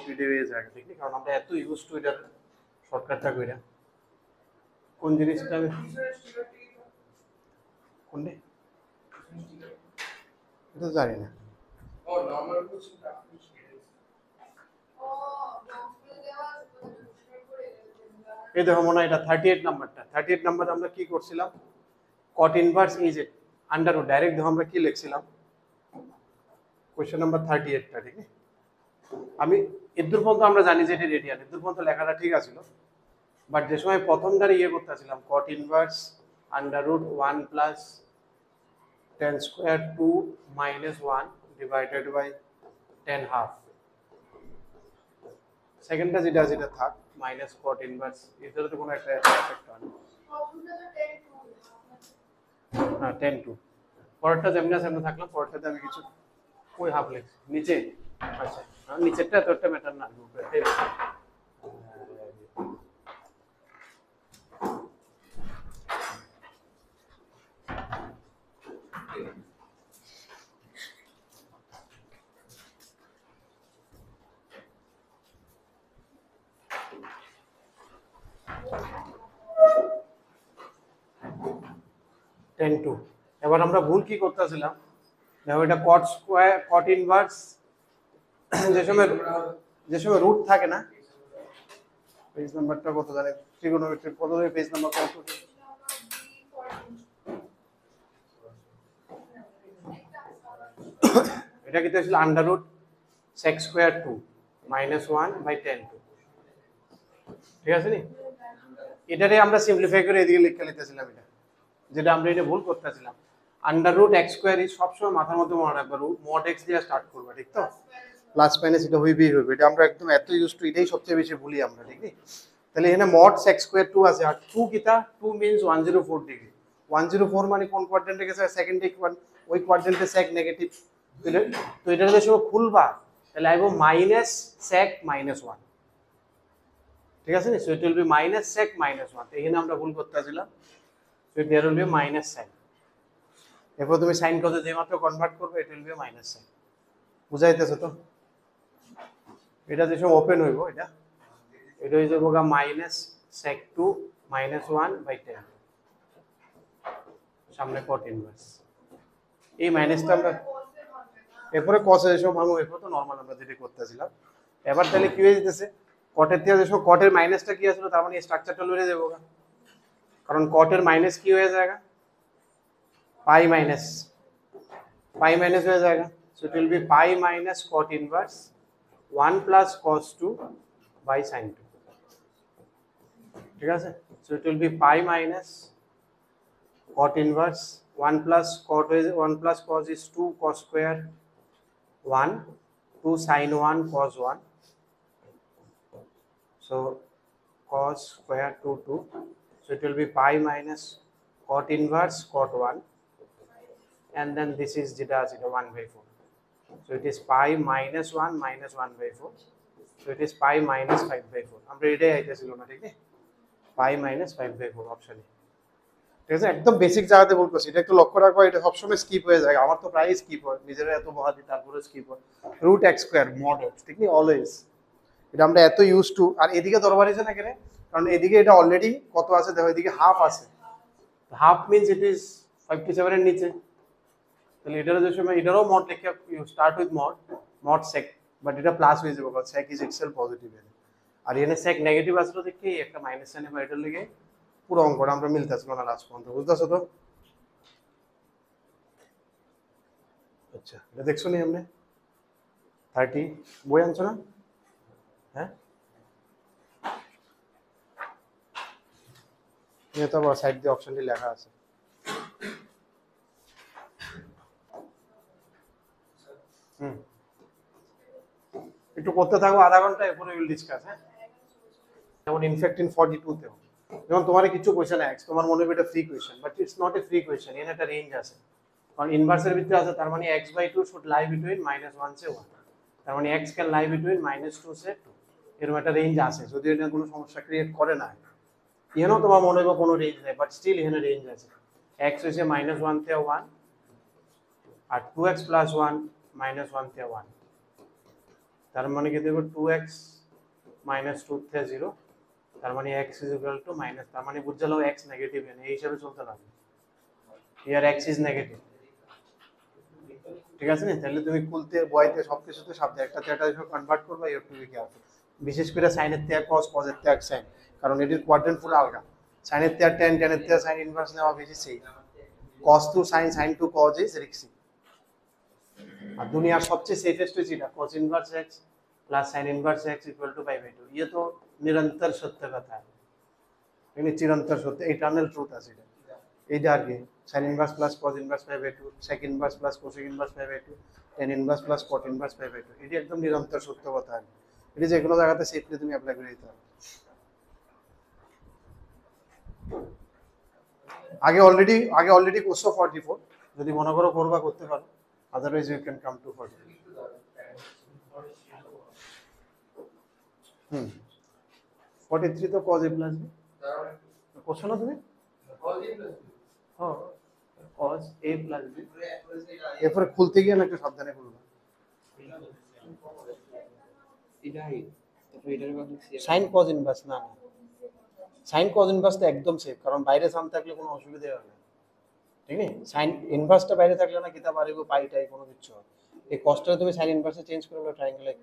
স্পিডে হয়ে যায় ঠিক কারণ আমরা এত ইউজ টু এটার শর্টকাটটা কইরা কোন জিনিসটা আমি কোনটা এটা জানি না ও নরমাল কোশ্চেনটা আপনি এই দেখো মনে হয় এটা 38 নাম্বারটা 38 নাম্বার আমরা কি করছিলাম cot inverse is under root direct দেখো আমরা কি লিখছিলাম কোশ্চেন নাম্বার 38 টা ঠিক আছে আমি এদুর পর্যন্ত আমরা জানি যে এটা রেডিয়ান এদুর পর্যন্ত লেখাটা ঠিক আছিল বাট যে সময় প্রথমবার ইয়ে করতেছিলাম cot inverse under root 1 plus tan square 2 minus 1 divided by tan half সেকেন্ডটা যেটা থাক মাইনাস cot ইনভার্স এটার তো কোনো একটা এফেক্ট হয় না হ্যাঁ 10 2 পরেরটা যেমন সামনে থাকলাম পরেরটাতে আমি কিছু ওই হাফ লিখছি নিচে আচ্ছা নিচেরটা তো একটা ম্যাটার না উপরেরটাই 10 2 এবার আমরা ভুল কি করতেছিলাম দেখো এটা cot স্কয়ার cot ইনভার্স যে সময় রুট থাকে না পেজ নাম্বারটা কত জানে ট্রিগোনোমেট্রি কত ধরে পেজ নাম্বার কত এটা কি ছিল under root sec square 2 minus 1 by 10 2 ঠিক আছে নি এটারে আমরা সিম্পলিফাই করে এদিকে লিখে লিখতেছিলাম এটা যেটা আমরা এটা ভুল করতেছিলাম আন্ডার রুট x স্কয়ার এই সবসময় মাথার মধ্যে মনে রাখবা মড x দিয়ে স্টার্ট করবা ঠিক তো প্লাস মাইনাস এটা হইবেই হবে এটা আমরা একদম এত ইউজ টু এটাই সবচেয়ে বেশি ভুলি আমরা ঠিক আছে তাহলে এখানে মড sec স্কয়ার 2 আছে আর 2 কিটা 2 মিন্স 104 ডিগ্রি 104 মানে কোন কোয়াড্রেন্টে গেছে সেকেন্ড ওই কোয়াড্রেন্টে sec নেগেটিভ তো এটা যদি সব খুলবা তাহলে আইবো মাইনাস sec মাইনাস 1 ঠিক আছে so it will be minus sec minus 1 এখানে আমরা ভুল করতেছিলাম so there will be minus sin এরপর তুমি sin কত যে মাত্র কনভার্ট করবে it will be minus sin বুঝাইতেছো তো এটা যে সব ওপেন হইবো এটা হয়ে যাবো মাইনাস sec 2 মাইনাস 1 বাই 10 সামনে cot ইনভার্স এই মাইনাসটা আমরা এরপরে cos এর সব ভাঙবো এরপর তো নরমাল আমরা যেটা করতেছিলাম এবার তাহলে কি হয়ে যেতেছে cot এর থেকে যেসব cot এর মাইনাসটা কি আসলে তার মানে এই স্ট্রাকচারটা লড়ে যাবো কারণ cot এর মাইনাস কি হয়ে যায়গা পাই মাইনাস হয়ে যায়গা so it will be pi minus cot inverse 1 plus cos 2 by sin 2 ঠিক আছে so it will be pi minus cot inverse 1 plus cot is 1 plus cos is 2 cos square 1 2 sin 1 cos 1 so cos square 2 2 so it will be pi minus cot inverse cot 1 and then this is zeta 1 by 4 so it is pi minus 1 minus 1 by 4 so it is pi minus 5 by 4 আমরা এটাই আইতেছিল না ঠিক আছে pi minus 5 by 4 option ঠিক আছে একদম basic জায়গাতে ভুল করছি এটা একটু লক্ষ্য রাখবা এটা সবসময় স্কিপ হয়ে যায় আমার তো প্রায় স্কিপ হয় নিজেরা এত বহা দিই তারপরে স্কিপ হয় root x square mod x ঠিক নেই অলওয়েজ এটা আমরা এত ইউজ টু আর এদিকে দরবার আছে না কেন কারণ এদিকে এটা অলরেডি কত আছে দেখো এদিকে হাফ আছে হাফ মিন্স ইট ইজ 57 এর নিচে তাহলে এটারও যে সময় এটারও মড লিখে you start with mod sec but এটা প্লাস হয়ে যাবে কারণ sec ইজ ইটসেলফ পজিটিভ আর এখানে sec নেগেটিভ আসলে দেখি একটা মাইনাস সাইন বা এটার লিগে পুরো অঙ্কটা আমরা মিলতেছিল না লাস্ট পর্যন্ত বুঝতেছো তো আচ্ছা এটা দেখছো নি আপনি 30 বই আনছো না হ্যাঁ এটা তো সাইড দিয়ে অপশনটি লেখা আছে একটু করতে থাকো আধা ঘন্টা এরপরে উইল ডিসকাস হ্যাঁ যেমন ইনফ্যাক্ট ইন 42 তেও যেমন তোমার কিছু কোশ্চেন আছে তোমার মনে হবে এটা free question but it's not a free question এর একটা রেঞ্জ আছে কারণ ইনভার্সের ভিতরে আছে তার মানে x/2 শুড লাই বিটুইন -1 সে 1 তার মানে x ক্যান লাই বিটুইন -2 সে 2 এর একটা রেঞ্জ আছে যদি এটা কোনো সমস্যা ক্রিয়েট করে না এখানেও তোমার মনে হবে কোনো রেঞ্জ নেই বাট স্টিল এখানে রেঞ্জ আছে x হইছে -1 থেকে 1 আর 2x + 1 -1 থেকে 1 তার মানে কি দেবো 2x মাইনাস 2 থেকে 0, তার মানে x is equal two minus, তার মানে বুঝে যাও x নেগেটিভ, এই হিসাবে চলতে লাগবে, হিয়ার x ইজ নেগেটিভ। ঠিক আছে না? তাহলে তুমি কুলতে বয়তে সবকিছুতে শব্দ একটাতে একটা কনভার্ট করবে, you have to be careful. বিশেষ করে সাইনের থেকে কস, কজের থেকে সাইন, কারণ এটির কোয়াড্রেন্ট পুরো আলগা। সাইনের থেকে টেন, টেনের থেকে সাইন ইনভার্স নেওয়া বেশি সেই, cos to sine, sine to cos is রিক্সি। আর দুনিয়ার সবচেয়ে সেফেস্ট হচ্ছে এটা, cos inverse x plus sin inverse x equal to पाई/2। ये तो निरंतर सत्य कथा है, यानी चिरंतर सत्य, इटर्नल ट्रूथ আছে এটা। এইটা আর কি sin inverse plus cos inverse पाई/2, sec inverse plus cosec inverse पाई/2, tan inverse plus cot inverse पाई/2, এটা একদম নিরন্তর সত্য কথা। এটা যে কোনো জায়গাতে সেফলি তুমি অ্যাপ্লাই করে দিতে পারো। আগে অলরেডি কোর্স 44, যদি মনে করো করবা করতে পারো, otherwise you can come to 40. 43 তো cos a plus b করছো না তুমি? হ্যাঁ, cos a plus b, এরপর খুলতে গিয়ে না একটু সাবধানে খুলবা। সাইন cos ইনভার্স না, সাইন cos ইনভার্স তো একদম সেফ, কারণ বাইরে সাম থাকলে কোনো অসুবিধা হবে না। ঠিক আছে, সাইন ইনভার্সটা বাইরে থাকলে না কিতা পারিব পাইটাই কোনো কিছু হবে। এই কসটা তুমি সাইন ইনভার্সে চেঞ্জ করে নাও ট্রায়াঙ্গেলে।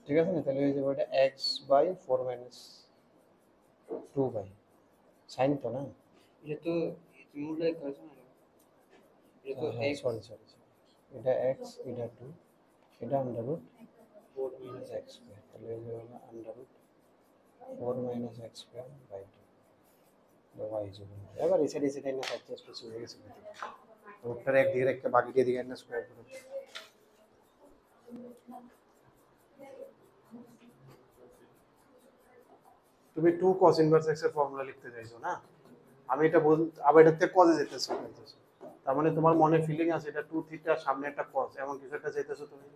ঠিক আছে না? তাহলে হয়ে যাবে এটা x by 4 minus 2 by sine তো না, এটা তো মূলটাই করছ না, এটা তো x, সরি এটা x, এটা 2, এটা আন্ডাররুট 4 মাইনাস x স্কয়ার, তাহলে হয়ে যাবে under root 4 minus x square by 2 y is equal to, এবার এই সাইডে না সাবস্টিটিউট করতে হয়ে গেছে, রুটটা একদিকে রেখে বাকিকে এদিকে না স্কয়ার করে। তুমি 2 cos ইনভার্স x এর ফর্মুলা লিখতে চাইছো না, আমি এটা আবার এটাতে cos এ যেতেছো, তার মানে তোমার মনে ফিলিং আছে এটা 2 থিটা সামনে একটা cos, এমন কিছু একটা চাইতেছো তুমি,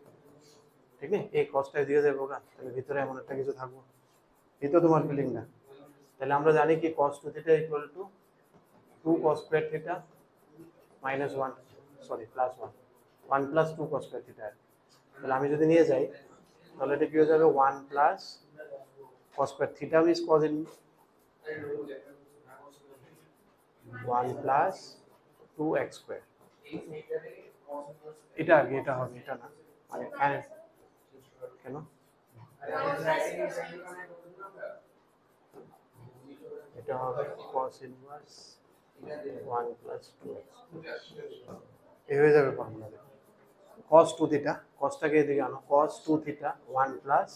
ঠিক না? এই cosটা দিয়ে যাবো না, তাহলে ভিতরে এমন একটা কিছু থাকবো, এই তো তোমার ফিলিং না। তাহলে আমরা জানি কি cos 2 theta equal to 2 cos square theta minus 1, sorry plus 1 plus 2 cos square theta. তাহলে আমি যদি নিয়ে যাই তাহলে এটা কি হয়ে যাবে 1 plus cos square theta is cos in 1 plus 2x square, এটা আর কি, এটা হবে, এটা না মানে কেন এটা হবে cos ইনভার্স 1 প্লাস 2x, এই হয়ে যাবে ফর্মুলা। cos 2 থিটা, cosটাকে এদিকে আনো, cos 2 theta 1 plus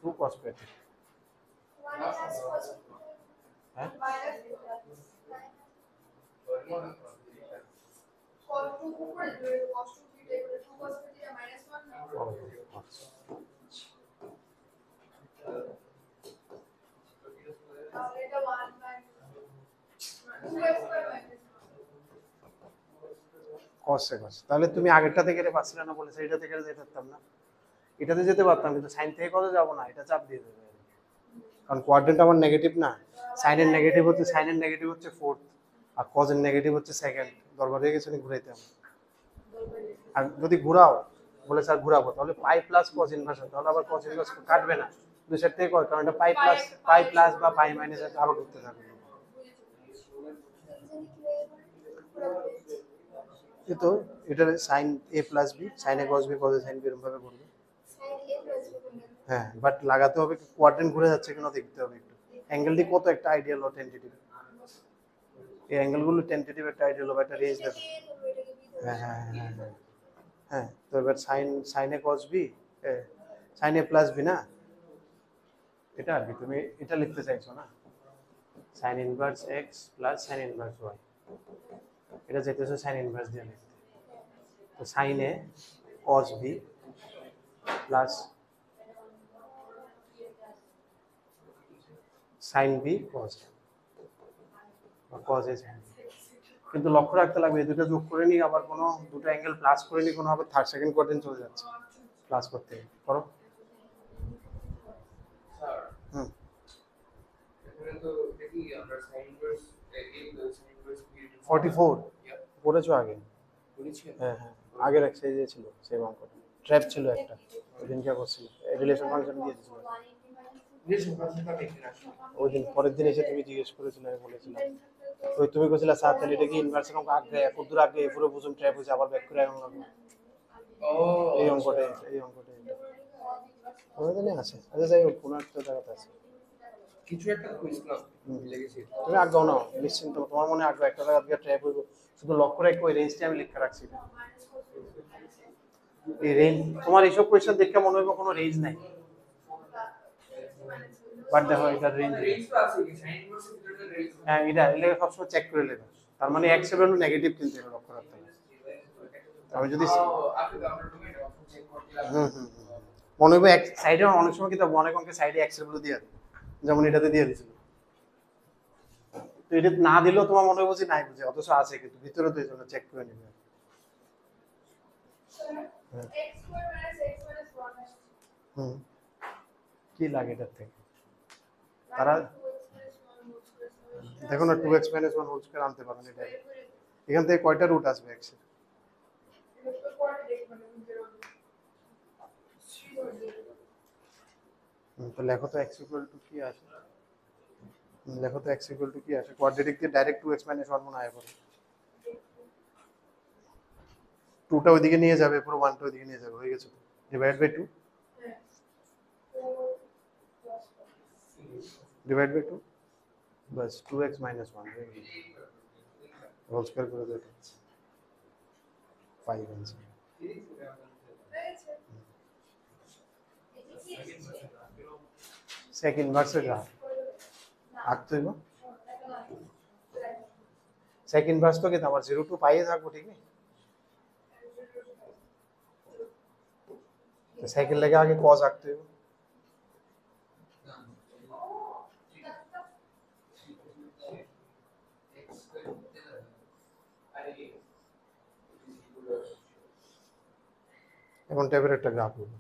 2 cos square theta, হ্যাঁ cos cos, তাহলে তুমি আগেরটা থেকে এটা পাচ্ছিলে না বলেছে, এটা থেকে যেতে পারতাম না, এটাতে যেতে পারতাম, কিন্তু সাইন থেকে কত যাব না, এটা চাপ দিয়ে দেবে, কারণ কোয়াড্রেন্ট আমার নেগেটিভ না, সাইনের নেগেটিভ হচ্ছে ফোর্থ, আর কজের নেগেটিভ হচ্ছে সেকেন্ড, দরবার হয়ে গেছে ঘুরাইতে হবে। আর যদি ঘুরাও বলে স্যার ঘুরাবো, তাহলে পাই প্লাস কজ ইনভার্স, তাহলে আবার কজ ইনভার্স কাটবে না, দুই সাইড থেকে কর, কারণ এটা পাই প্লাস বা পাই মাইনাস আবার করতে থাকবে। তো এটা সাইন এ প্লাস বি, সাইনে কজ বি, কজে সাইন বি, এরকম ভাবে করবে। হ্যাঁ, বাট লাগাতে হবে, কোয়াড্রেন্ট ঘুরে যাচ্ছে কিনা দেখতে হবে একটু, অ্যাঙ্গেলটি কত একটা আইডিয়াল ও টেন্টেটিভ, এই অ্যাঙ্গেলগুলো টেন্টেটিভ একটা আইডিয়াল বা একটা রেঞ্জ দেবে। হ্যাঁ তো এবার সাইনে cos B, sine A plus B না, এটা আর কি তুমি এটা লিখতে চাইছো না, sine inverse x plus sine inverse y, এটা যেতেছো সাইন ইনভার্স দিয়ে লিখতে, তো সাইনে cos B plus sine B cos cos A sine, কিন্তু লক্ষ্য রাখতে লাগবে এই দুটো যোগ করে নি, আবার কোনো দুটো অ্যাঙ্গেল প্লাস করে নি, কোনো আবার থার্ড সেকেন্ড কোয়াড্রেন্ট চলে যাচ্ছে, প্লাস করতে করো। এখানে তো দেখি কি আমরা sin inverse sin inverse 44 পড়েছো আগে? করেছি। হ্যাঁ হ্যাঁ, আগের এক্সারসাইজে ছিল সেম অঙ্কটা, ট্র্যাপ ছিল একটা, ওই দিন যা করছিল রিলেশন ফাংশন দিয়ে দিয়েছিল রিলেশন ফাংশনটা দেখতে আসি। ওই দিন। পরের দিন এসে তুমি জিজ্ঞেস করেছিলে, আমি বলেছিলাম ওই তুমি কইছিলা স্যার তাহলে এটা কি ইনভার্সের অঙ্ক আগে কতদূর আগে পুরো বুঝুন ট্র্যাপ হয়েছে আবার ব্যাক করে অঙ্ক ও এই অঙ্কটা এই অঙ্কটা ওই দিনে আছে। আচ্ছা যাই হোক, কোনো একটা জায়গাতে আছে। কিছু একটা খুঁজলাম ভুলে গেছি। তুমি আগ্রহ নাও নিশ্চিন্ত, তোমার মনে আগ্রহ একটা জায়গা থেকে ট্র্যাপ হইব, শুধু লক্ষ্য রেখে ওই রেঞ্জটা আমি লিখে রাখছি। এই রেঞ্জ তোমার এইসব কোয়েশ্চেন দেখে মনে হইব কোনো রেঞ্জ নাই, বাট দেখো এটা রেঞ্জ রেঞ্জ তো আছে কি sin inverse এর ভিতরে রেঞ্জ। হ্যাঁ, এটা এলাকা সবসময় চেক করে নেবে। তার মানে এক্স এর ভ্যালু নেগেটিভ কিন্তু এটা লক্ষ্য রাখতে হবে। আমি যদি আপনি তো আমরা ডোমেইন অপশন চেক করতে মনে হইব এক সাইডে অনেক সময় কিন্তু অনেক অঙ্কে সাইডে এক্স এর ভ্যালু দিয়ে দেয়, যেমন এটাতে দিয়ে দিছিল। তো এটা না দিলেও তোমার মনে হইব যে নাই বুঝে, অথচ আছে কিন্তু ভিতরে তো এই জন্য চেক করে নেবে। হুম, কি লাগে এটার থেকে? তারা দেখো না 2x - 1 হোল স্কয়ার আনতে পারেন এটা। এখান থেকে কয়টা রুট আসবে x এর? তো লেখো তো x = কি আসে, লেখো তো x = কি আসে। কোয়াড্রেটিক দিয়ে ডাইরেক্ট 2x - 1 মনে আয় পড়ে। 2টা ওইদিকে নিয়ে যাবে, পুরো 1টা ওইদিকে নিয়ে যাবে, হয়ে গেছে তো। ডিভাইড বাই 2, ডিভাইড বাই 2, বাস 2x - 1 হয়ে গেল। হোল স্কয়ার করে দাও, 5 आंसर। সেক ইনভার্সে যা আঁকতে হইব, সেক ইনভার্স তো কি তোমার 0 টু পাই থাকবো, ঠিক নেই? তো সেকের লাগে আগে cos আঁকতে হইব। এখন ট্যাবের একটা গ্রাফ হইব।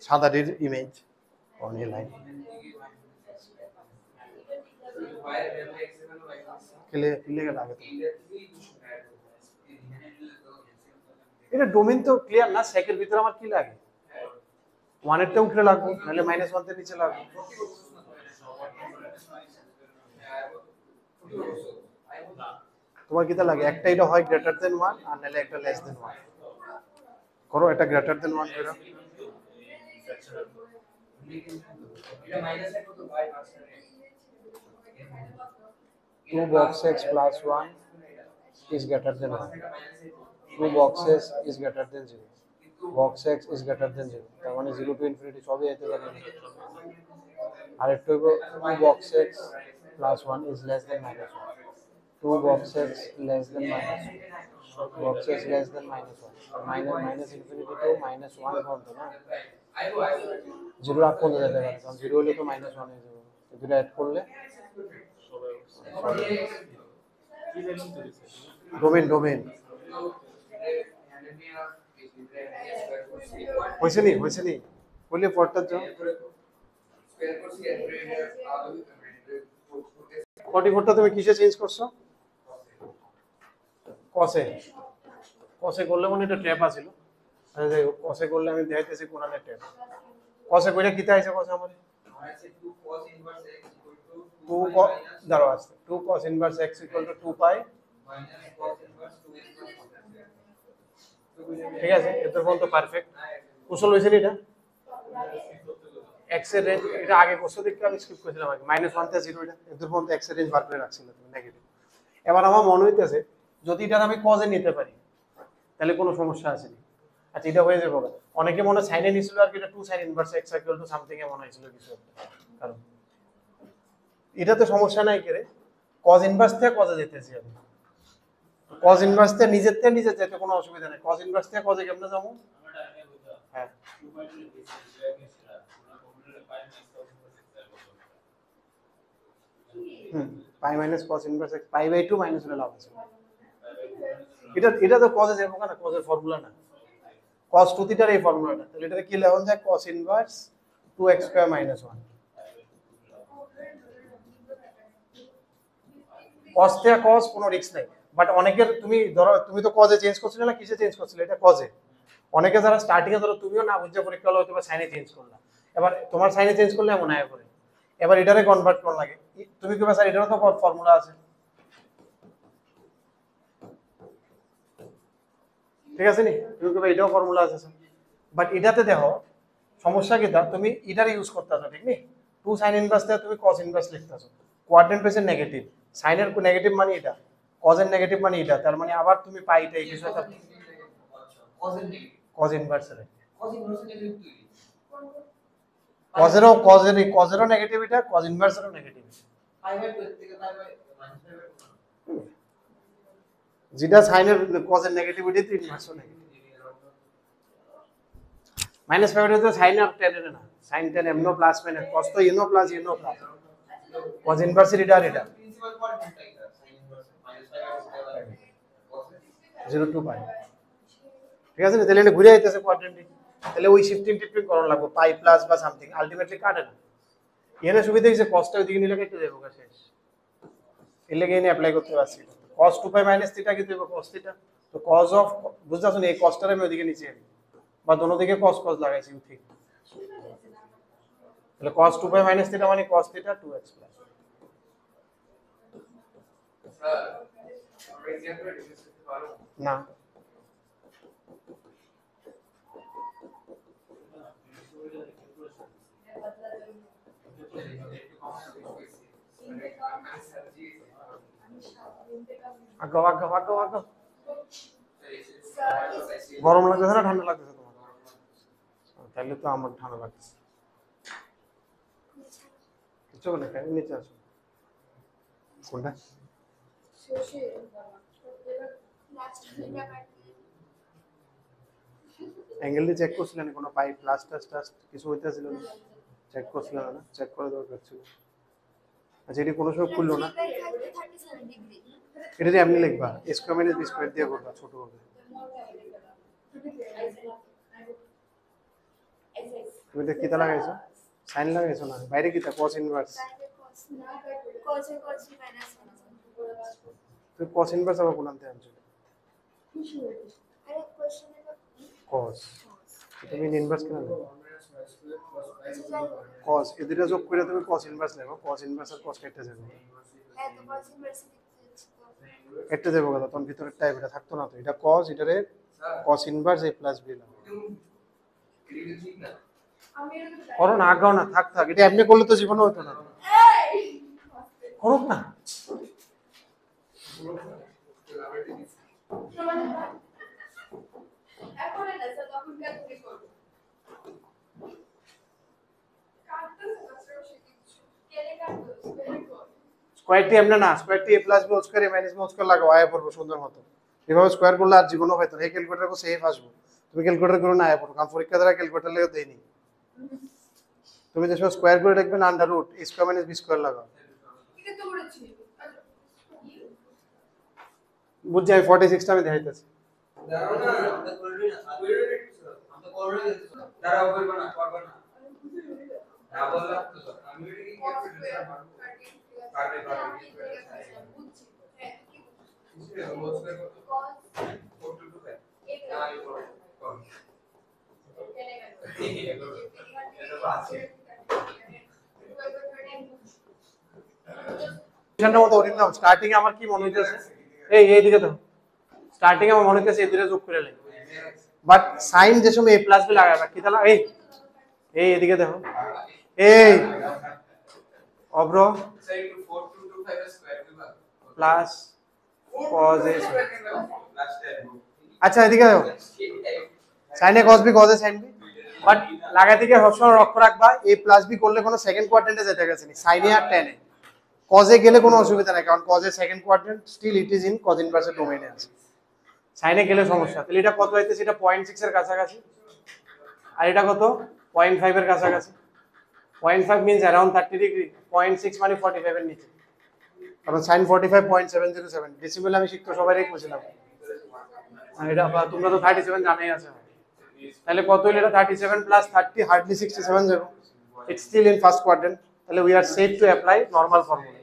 সাদাটির image on a line clear লাগে তো। এটা ডোমেইন তো ক্লিয়ার না, সেকের ভিতরে আমার কি লাগে? 1 এর তে উঠে লাগবে, নাহলে -1 তে নিচে লাগবে। তোমার কিটা লাগে? একটা এটা হয় গ্রেটার দেন 1 আর নাহলে একটা লেস দেন 1। করো এটা গ্রেটার দেন 1 করো। এটা মাইনাস এর মতো ভাই মাঝখানে 2 box x plus 1 is greater than 1. 2 boxes is greater than 0. Box x is greater than 0. তার মানে 0 to infinity সবই যেতে পারে। আর একটু 2 box x plus 1 is less than -1. 2 box x less than -1. Box x less than -1. minus infinity to -1 পর্যন্ত না। 0 up পর্যন্ত যেতে পারে, কারণ 0 হলে তো -1 হয়ে যাবে। দুটো অ্যাড করলে ডোমেন ডোমেন হয়েছে নি বললে পড়টা তো 44টা তুমি কিসে চেঞ্জ করছো? কসে। কসে করলে মনে এটা ট্র্যাপ আছিল। আচ্ছা যাই হোক, কসে করলে আমি দেখাইতেছি কোনানে ট্র্যাপ। কসে কইরা কিতা আইছে কসে আমারে? 2 cos দাঁড়াও আসছে 2 cos inverse x = 2 পাই ঠিক আছে, এত পর্যন্ত পারফেক্ট। কুশল হয়েছে এটা x এর রেঞ্জ, এটা আগে কোশ্চেন দেখে আমি স্কিপ করেছিলাম আগে -1 থেকে 0, এটা এত পর্যন্ত x এর রেঞ্জ বার করে রাখছিল তুমি নেগেটিভ। এবার আমার মনে হইতেছে যদি এটা আমি কজে নিতে পারি তাহলে কোনো সমস্যা আছে না। আচ্ছা এটা হয়ে যাবে, অনেকে মনে সাইনে নিছিল আর কি, এটা 2 sin inverse x = সামথিং এ মনে হয়েছিল কিছু একটা, কারণ এটা তো সমস্যা নাই করে cos ইনভার্স থেকে cos এ যেতেছি আমি। cos ইনভার্স থেকে নিজে যেতে কোনো অসুবিধা নেই। cos ইনভার্স থেকে cos এ কেমনে যাবো? হ্যাঁ pi minus cos inverse x π/2 minus হলে লাভ আছে। এটা তো cos এ যাবো না, cos এর ফর্মুলা না। cos 2 থিটার এই ফর্মুলাটা, তাহলে এটাকে কি লেখা যায় cos inverse 2x square minus 1। cos থেকে cos কোনো রিস্ক নাই, বাট অনেকের তুমি ধরো তুমি তো cos এ চেঞ্জ করছিলে না, কিসে চেঞ্জ করছিলে? এটা cos এ। অনেকে যারা স্টার্টিং এ ধরো তুমিও না বুঝে পরীক্ষা হলো হয়তো সাইনে চেঞ্জ করলা, এবার তোমার সাইনে চেঞ্জ করলে এমন আয় করে, এবার এটারে কনভার্ট করা লাগে। তুমি কি স্যার এটারও তো ফর্মুলা আছে, ঠিক আছে নি? তুমি কি এটাও ফর্মুলা আছে স্যার, বাট এটাতে দেখো সমস্যা কি, তুমি এটার ইউজ করতেছো ঠিক নি, 2 sin ইনভার্স থেকে তুমি cos ইনভার্স লিখতেছো, কোয়াড্রেন্ট পেসের নেগেটিভ, সাইনের নেগেটিভ মানে এটা, cos এর নেগেটিভ মানে এটা, তার মানে আবার তুমি পাইটা এই কিছু একটা cos ইনভার্স এর cos এরও নেগেটিভ, এটা cos ইনভার্স এরও নেগেটিভ, যেটা সাইনের cos এর নেগেটিভিটি তো ইনভার্সও নেগেটিভ। মাইনাস ফাইভের তো সাইন আর tan এর না, sin tan এমনো প্লাস মাইনাস cos তো এনো প্লাস এনো প্লাস, cos ইনভার্স এটা আর এটা প্রিন্সিপাল কোয়াড্রেন্টটা এটা sin ইনভার্স -5 0 2 পাই, ঠিক আছে না? তাহলে এটা ঘুরে আইতেছে কোয়াড্রেন্টে, তাহলে ওই শিফটিং টিপিং করন লাগবে পাই প্লাস বা সামথিং, আলটিমেটলি কাটে না। এখানে সুবিধা হইছে cosটা ওইদিকে নিলে কেটে যাবে গা শেষ, এর লাগি এনে অ্যাপ্লাই করতে পারছি। cos 2 পাই মাইনাস থিটা কি দেব cos থিটা, তো cos অফ বুঝছাছ না, এই cosটারে আমি ওইদিকে নিচে আনি বা দোনো দিকে cos cos লাগাইছি ঠিক, তাহলে cos 2 পাই মাইনাস থিটা মানে cos থিটা 2x প্লাস। না আগো আগো আগো আগো, গরম লাগতেছে না ঠান্ডা লাগতেছে তোমার? তাহলে তো আমার ঠান্ডা লাগতেছে, কিছু না, নিচে আসো। কোনটা অ্যাঙ্গেলটি চেক করছিলেন? কোনো পাই প্লাস টাস টাস কিছু হইতেছিল না? চেক করছিলেন না? চেক করে দরকার ছিল। আচ্ছা এটি কোনো সময় খুললো না, এটা দিয়ে এমনি লিখবা স্কয়ার মাইনাস বি স্কয়ার দিয়ে করবা, ছোট হবে। তুমি এটা কিতা লাগাইছো? সাইন লাগাইছো না? বাইরে কিতা cos ইনভার্স, তুমি cos ইনভার্স আবার কোন আনতে আনছো? cos, তুমি ইনভার্স কেন নাও? cos এদিকে যোগ করে তুমি cos ইনভার্স নাও, cos ইনভার্স আর cos কেটে যাবে, কেটে যাবে কথা, তখন ভিতরের টাইপ এটা থাকতো না তো, এটা cos, এটারে cos inverse a plus b নাও। করো না, আগাও না, থাক থাক, এটা এমনি করলে তো জীবনে হতো না, করো না। স্কয়ারটি এমনি না, স্কয়ারটি a plus b whole square a minus b whole square লাগাও, আয়া পড়বো সুন্দর মতো। এভাবে স্কয়ার করলে আর জীবনও হয়তো না, এই ক্যালকুলেটর কো সেফ আসবো, তুমি ক্যালকুলেটর করো না আয়া পড়ো, কারণ পরীক্ষা দ্বারা ক্যালকুলেটর লেগে দেয়নি। তুমি যে স্কয়ার করে দেখবে না, under root a square minus b square লাগাও, এটা তো করেছি বুঝছি আমি, 46 টা আমি দেখাইতেছি। দাঁড়াও না, আমরা করবি না, আমরা করব না, দাঁড়াও করব না, করব না, না বললাম তো আমি এটা কি ক্যালকুলেটর পারবো, পারবে বুঝছি, হ্যাঁ কি বুঝছি, এটা বলছ না cos 4 to 2 না আমি করব এটা আছে ঠান্ডা মতো ওরিন দাও। স্টার্টিং এ আমার কি মনে হইতেছে, এইদিকে দাও, স্টার্টিং এ আমার মনে হইতেছে এদিকে যোগ করে লাই, বাট সাইন যে সময় a প্লাস b লাগাবা কি তাহলে এদিকে দেখো, এই অব্র প্লাস cos a আচ্ছা এদিকে দেখো, sine a cos b cos a sin b, but লাগাইতে গিয়ে সবসময় লক্ষ্য রাখবা a প্লাস b করলে কোনো সেকেন্ড কোয়াড্রেন্টে যেতে গেছে না, সাইন a আর tan a, cos এ গেলে কোনো অসুবিধা নাই, কারণ cos এর second quadrant still it is in cos inverse এর ডোমেইনে আছে, সাইন এ গেলে সমস্যা। তাহলে এটা কত হইতেছে, এটা 0.6 এর কাছাকাছি, আর এটা কত 0.5 এর কাছাকাছি, 0.5 মিন্স अराउंड 30 ডিগ্রি, 0.6 মানে 45 এর নিচে, কারণ sin 45 0.707 ডেসিবেল আমি শিখতো সবাইই কইছিলাম, আর এটা তোমরা তো 37 জানাই আছে, তাহলে কত হলো এটা 37 প্লাস 30 হার্ডলি 67 যাবে, it's still in first quadrant. তাহলে we are safe to apply normal formula.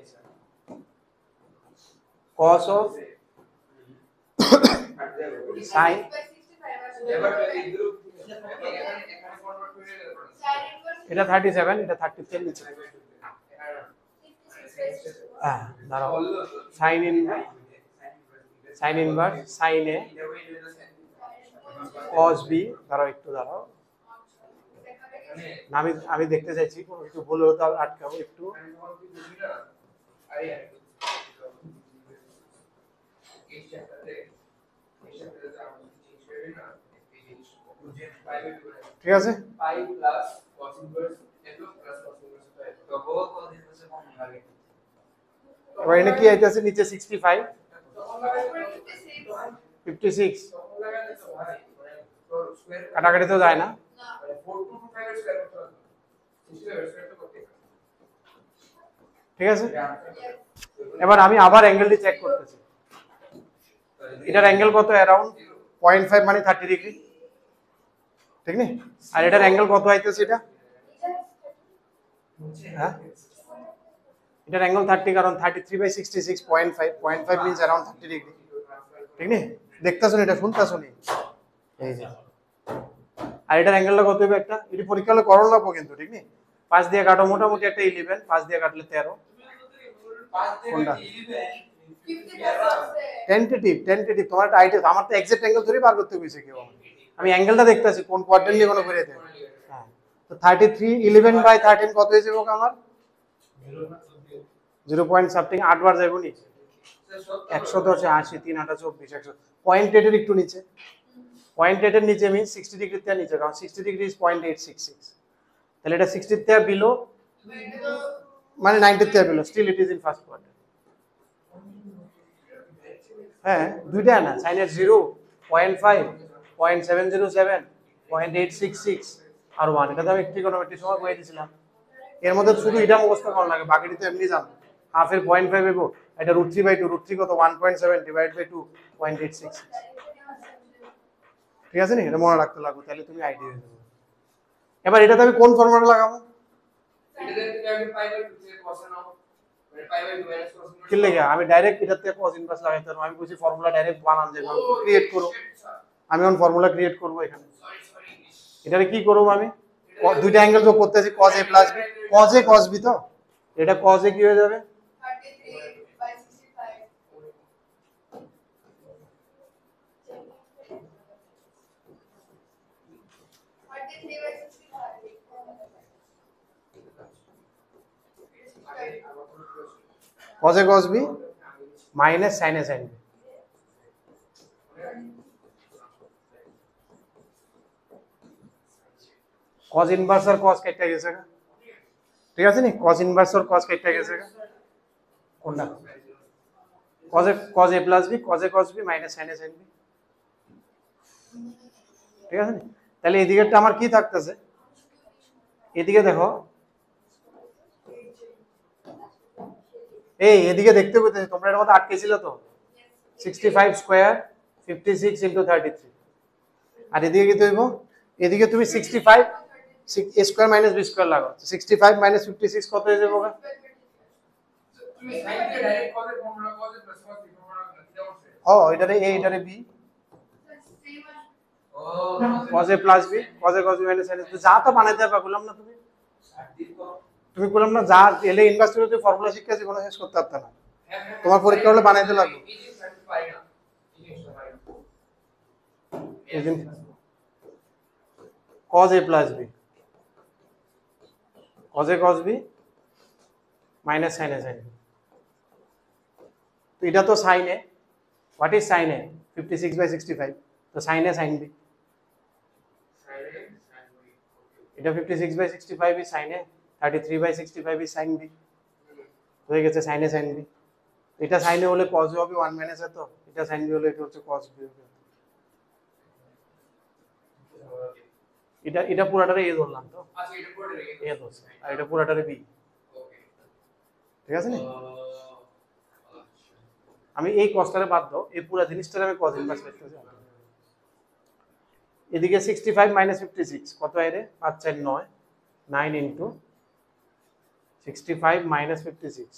cos of sin এটা 37, এটা 33 এর নিচে। হ্যাঁ দাঁড়াও, sin inverse sin a cos b, দাঁড়াও একটু দাঁড়াও, না আমি দেখতে চাইছি কোনো কিছু ভুল হলে তো আটকাবো একটু। ঠিক আছে, এবার এনে কি আইতেছে নিচে 65 56 কাটাকাটি তো যায় না। ঠিক আছে, এবার আমি আবার অ্যাঙ্গেলটি চেক করতেছি। এটার অ্যাঙ্গেল কত? অ্যারাউন্ড 0.5 মানে 30 ডিগ্রি, ঠিক না? আর এটার অ্যাঙ্গেল কত আইতেছে এটা? হ্যাঁ, এটার অ্যাঙ্গেল 30, কারণ 33/66 0.5 মিন্স অ্যারাউন্ড 30 ডিগ্রি, ঠিক না? দেখতাছো না, এটা শুনতাছো না, এই যে। আর এটার অ্যাঙ্গেলটা কত হবে একটা? এটি পরীক্ষা হলে করণ লাগবো কিন্তু, ঠিক না? 5 দিয়ে কাটো, মোটামুটি একটা 11, 5 দিয়ে কাটলে 13। কোনটা? টেন্টেটিভ তোমার একটা আইডিয়া, আমার তো এক্সাক্ট অ্যাঙ্গেল ধরে বার করতে হইছে কেউ, আমি অ্যাঙ্গেলটা দেখতাছি কোন কোয়াড্রেন্ট নিয়ে কোনো করে দেয়। হ্যাঁ, তো 33 11/13 কত হয়ে যাবে আমার? 0 পয়েন্ট সামথিং, 8 বার যাইব নি? 110 80 3 8 24 100, পয়েন্ট 8 এর একটু নিচে, পয়েন্ট 8 এর নিচে মিন্স 60 ডিগ্রি থেকে নিচে, কারণ 60 ডিগ্রি ইজ 0.866। তাহলে এটা 60 থেকে বিলো মানে 90 থেকে below, still it is in first quadrant. হ্যাঁ, দুইটা না, সাইনের 0 0.5 0.707 0.866 আর 1, এটা তো আমি ট্রিগোনোমেট্রি সময় বলে দিয়েছিলাম। এর মধ্যে শুধু এটা মুখস্থ করা লাগে, বাকিটা তো এমনি জানো। হাফ এর 0.5 এবো, এটা √3/2, √3 কত? 1.7 ডিভাইড বাই 2 0.866। ঠিক আছে নি? এটা মনে রাখতে লাগবে, তাহলে তুমি আইডিয়া হয়ে যাবে। এবার এটাতে আমি কোন ফর্মুলা লাগাবো? কি লাগে আমি ডাইরেক্ট এটাতে cos ইনভার্স লাগাইতে পারবো, আমি বলছি ফর্মুলা ডাইরেক্ট বানান যে ক্রিয়েট করো। আমি এখন ফর্মুলা ক্রিয়েট করব এখানে। এটারে কি করব আমি? দুইটা অ্যাঙ্গেল যোগ করতেছি, cos a plus b, cos a cos b, তো এটা cos a কি হয়ে যাবে? 33/65 cos a cos b minus sin a sin b। cos inverse আর cos কেটে গেছে, ঠিক আছে নি? cos ইনভার্স আর cos কেটে গেছে, কোনটা? cos a plus b, cos a cos b minus sin a sin b, ঠিক আছে নি? তাহলে এদিকেরটা আমার কি থাকতেছে? এদিকে দেখো, এই এদিকে দেখতে পেতে তোমরা এর মধ্যে আটকে ছিল তো 65 স্কয়ার 56 ইনটু 33, আর এদিকে কি হইব? এদিকে তুমি 65 a square minus b square লাগাও, 65 মাইনাস 56 কত হয়ে যাবে? তুমি সাইন দিয়ে ডাইরেক্ট cos এর ফর্মুলা cos এ প্লাস cos b ফর্মুলা দিতে পারছো। এটারে a এটারে b, cos a plus b, cos a cos b minus sin a, যা তো বানাইতে পারবা, বললাম না তুমি বললাম না যা এলে ইনভার্সিটিতে ফর্মুলা শিক্ষা জীবনে শেষ করতে পারতা না, তোমার পরীক্ষা হলে বানাইতে লাগবে। cos a plus b, cos a cos b minus sin a sin b, তো এটা তো sin a, what is sin a? 56/65, তো sin a sin b, এটা 56/65 is sin a, 33/65 is sin b, হয়ে গেছে sin a sin b। এটা sin a হলে cos a হবে 1 মাইনাস, তো এটা sin b হলে এটা হচ্ছে cos b হবে। এটা পুরোটারে a ধরলাম তো, আচ্ছা এটা পুরোটারে a ধরছে, আর এটা পুরোটারে b, ওকে ঠিক আছে না? আমি এই cosটারে বাদ দাও, এই পুরো জিনিসটারে আমি cos ইনভার্স লিখতে চাই। এদিকে 65 মাইনাস 56 কত হয় রে? 5 4 9 9 ইনটু 65 মাইনাস 56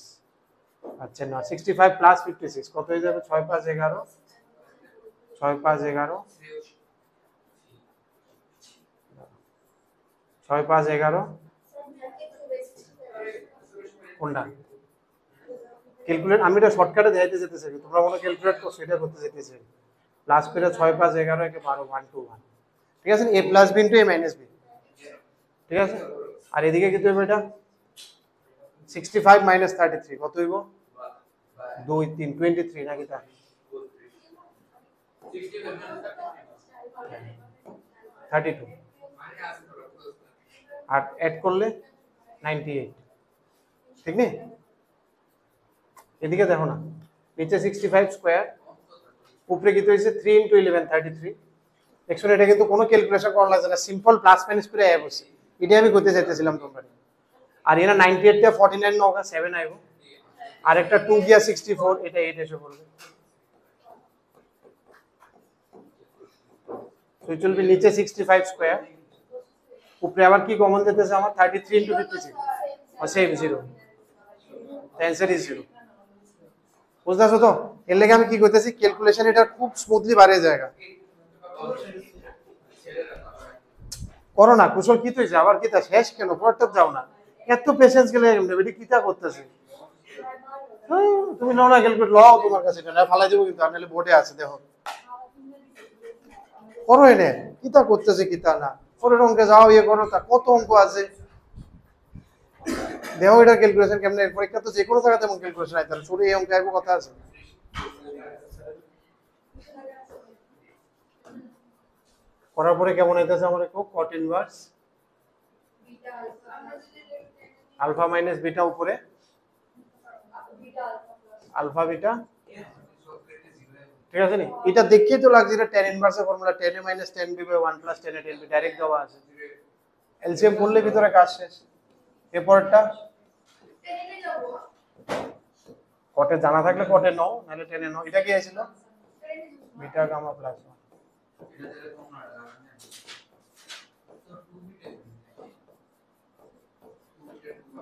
আচ্ছা না 65 প্লাস 56 কত হয়ে যাবে? 6 5 11 6 5 11 6 5 11 কোনটা ক্যালকুলেট? আমি এটা শর্টকাটে দেখাইতে যেতেছি, তোমরা মনে ক্যালকুলেট করছো, এটা করতে যেতেছি। প্লাস করে 6 5 11 একে 12 1 2 1, ঠিক আছে? a plus b into a minus b, ঠিক আছে? আর এদিকে কি হইব? এটা 65 মাইনাস 33 কত হইব? 2 3 23 নাকি তা 32 আর অ্যাড করলে 98, ঠিক নেই? এদিকে দেখো না, নিচে 65 স্কয়ার, উপরে কি হইছে 3 ইনটু 11 33। দেখছো এটা কিন্তু কোনো ক্যালকুলেশন করা লাগছে না, সিম্পল প্লাস মাইনাস করে আইব। এটা আমি করতে চাইতেছিলাম তোমরা। আর এরা 98 টা 49 নগা 7 আইব, আর একটা 2 গিয়া 64, এটা 8 এসে পড়বে। তো it will be নিচে 65 স্কয়ার, উপরে আবার কি কমন যেতেছে আমার 33 ইনটু 56 আর সেম 0, অ্যানসার ইজ 0। বুঝতেছো তো? এর লাগি আমি কি করতেছি, ক্যালকুলেশন এটা খুব স্মুথলি বাড়ে জায়গা করো না। কুশল কি তুই আবার কি তা শেষ কেন? পড়তে যাও না, এত পেশেন্স গেলে বেটি কিটা করতেছে। তুমি নাও না ক্যালকুলেট, লও তোমার কাছে, এটা ফালাই দেবো কিন্তু, আর নাহলে বোর্ডে আছে দেখো। করো এনে কিতা করতেছে কিতা না, পরের অঙ্কে যাও, ইয়ে করো, তা কত অঙ্ক আছে দেখো। এটা ক্যালকুলেশন কেমনে? পরীক্ষা তো যে কোনো জায়গাতে এমন ক্যালকুলেশন আইতে পারে, ছোট এই অঙ্কে আইবো কথা আছে। করার পরে কেমন হইতেছে আমার? Cot inverse alpha minus beta, উপরে আলফা বিটা, ঠিক আছে নি? এটা দেখেই তো লাগছে এটা tan ইনভার্সের formula, tan a minus tan b by 1 plus tan a tan b direct দেওয়া আছে। এলসিএম করলে ভিতরে কাজ শেষ। এরপরটা কটে জানা থাকলে কটে নাও, নাহলে টেনে নাও। এটা কি আছিল? Beta gamma plus 1।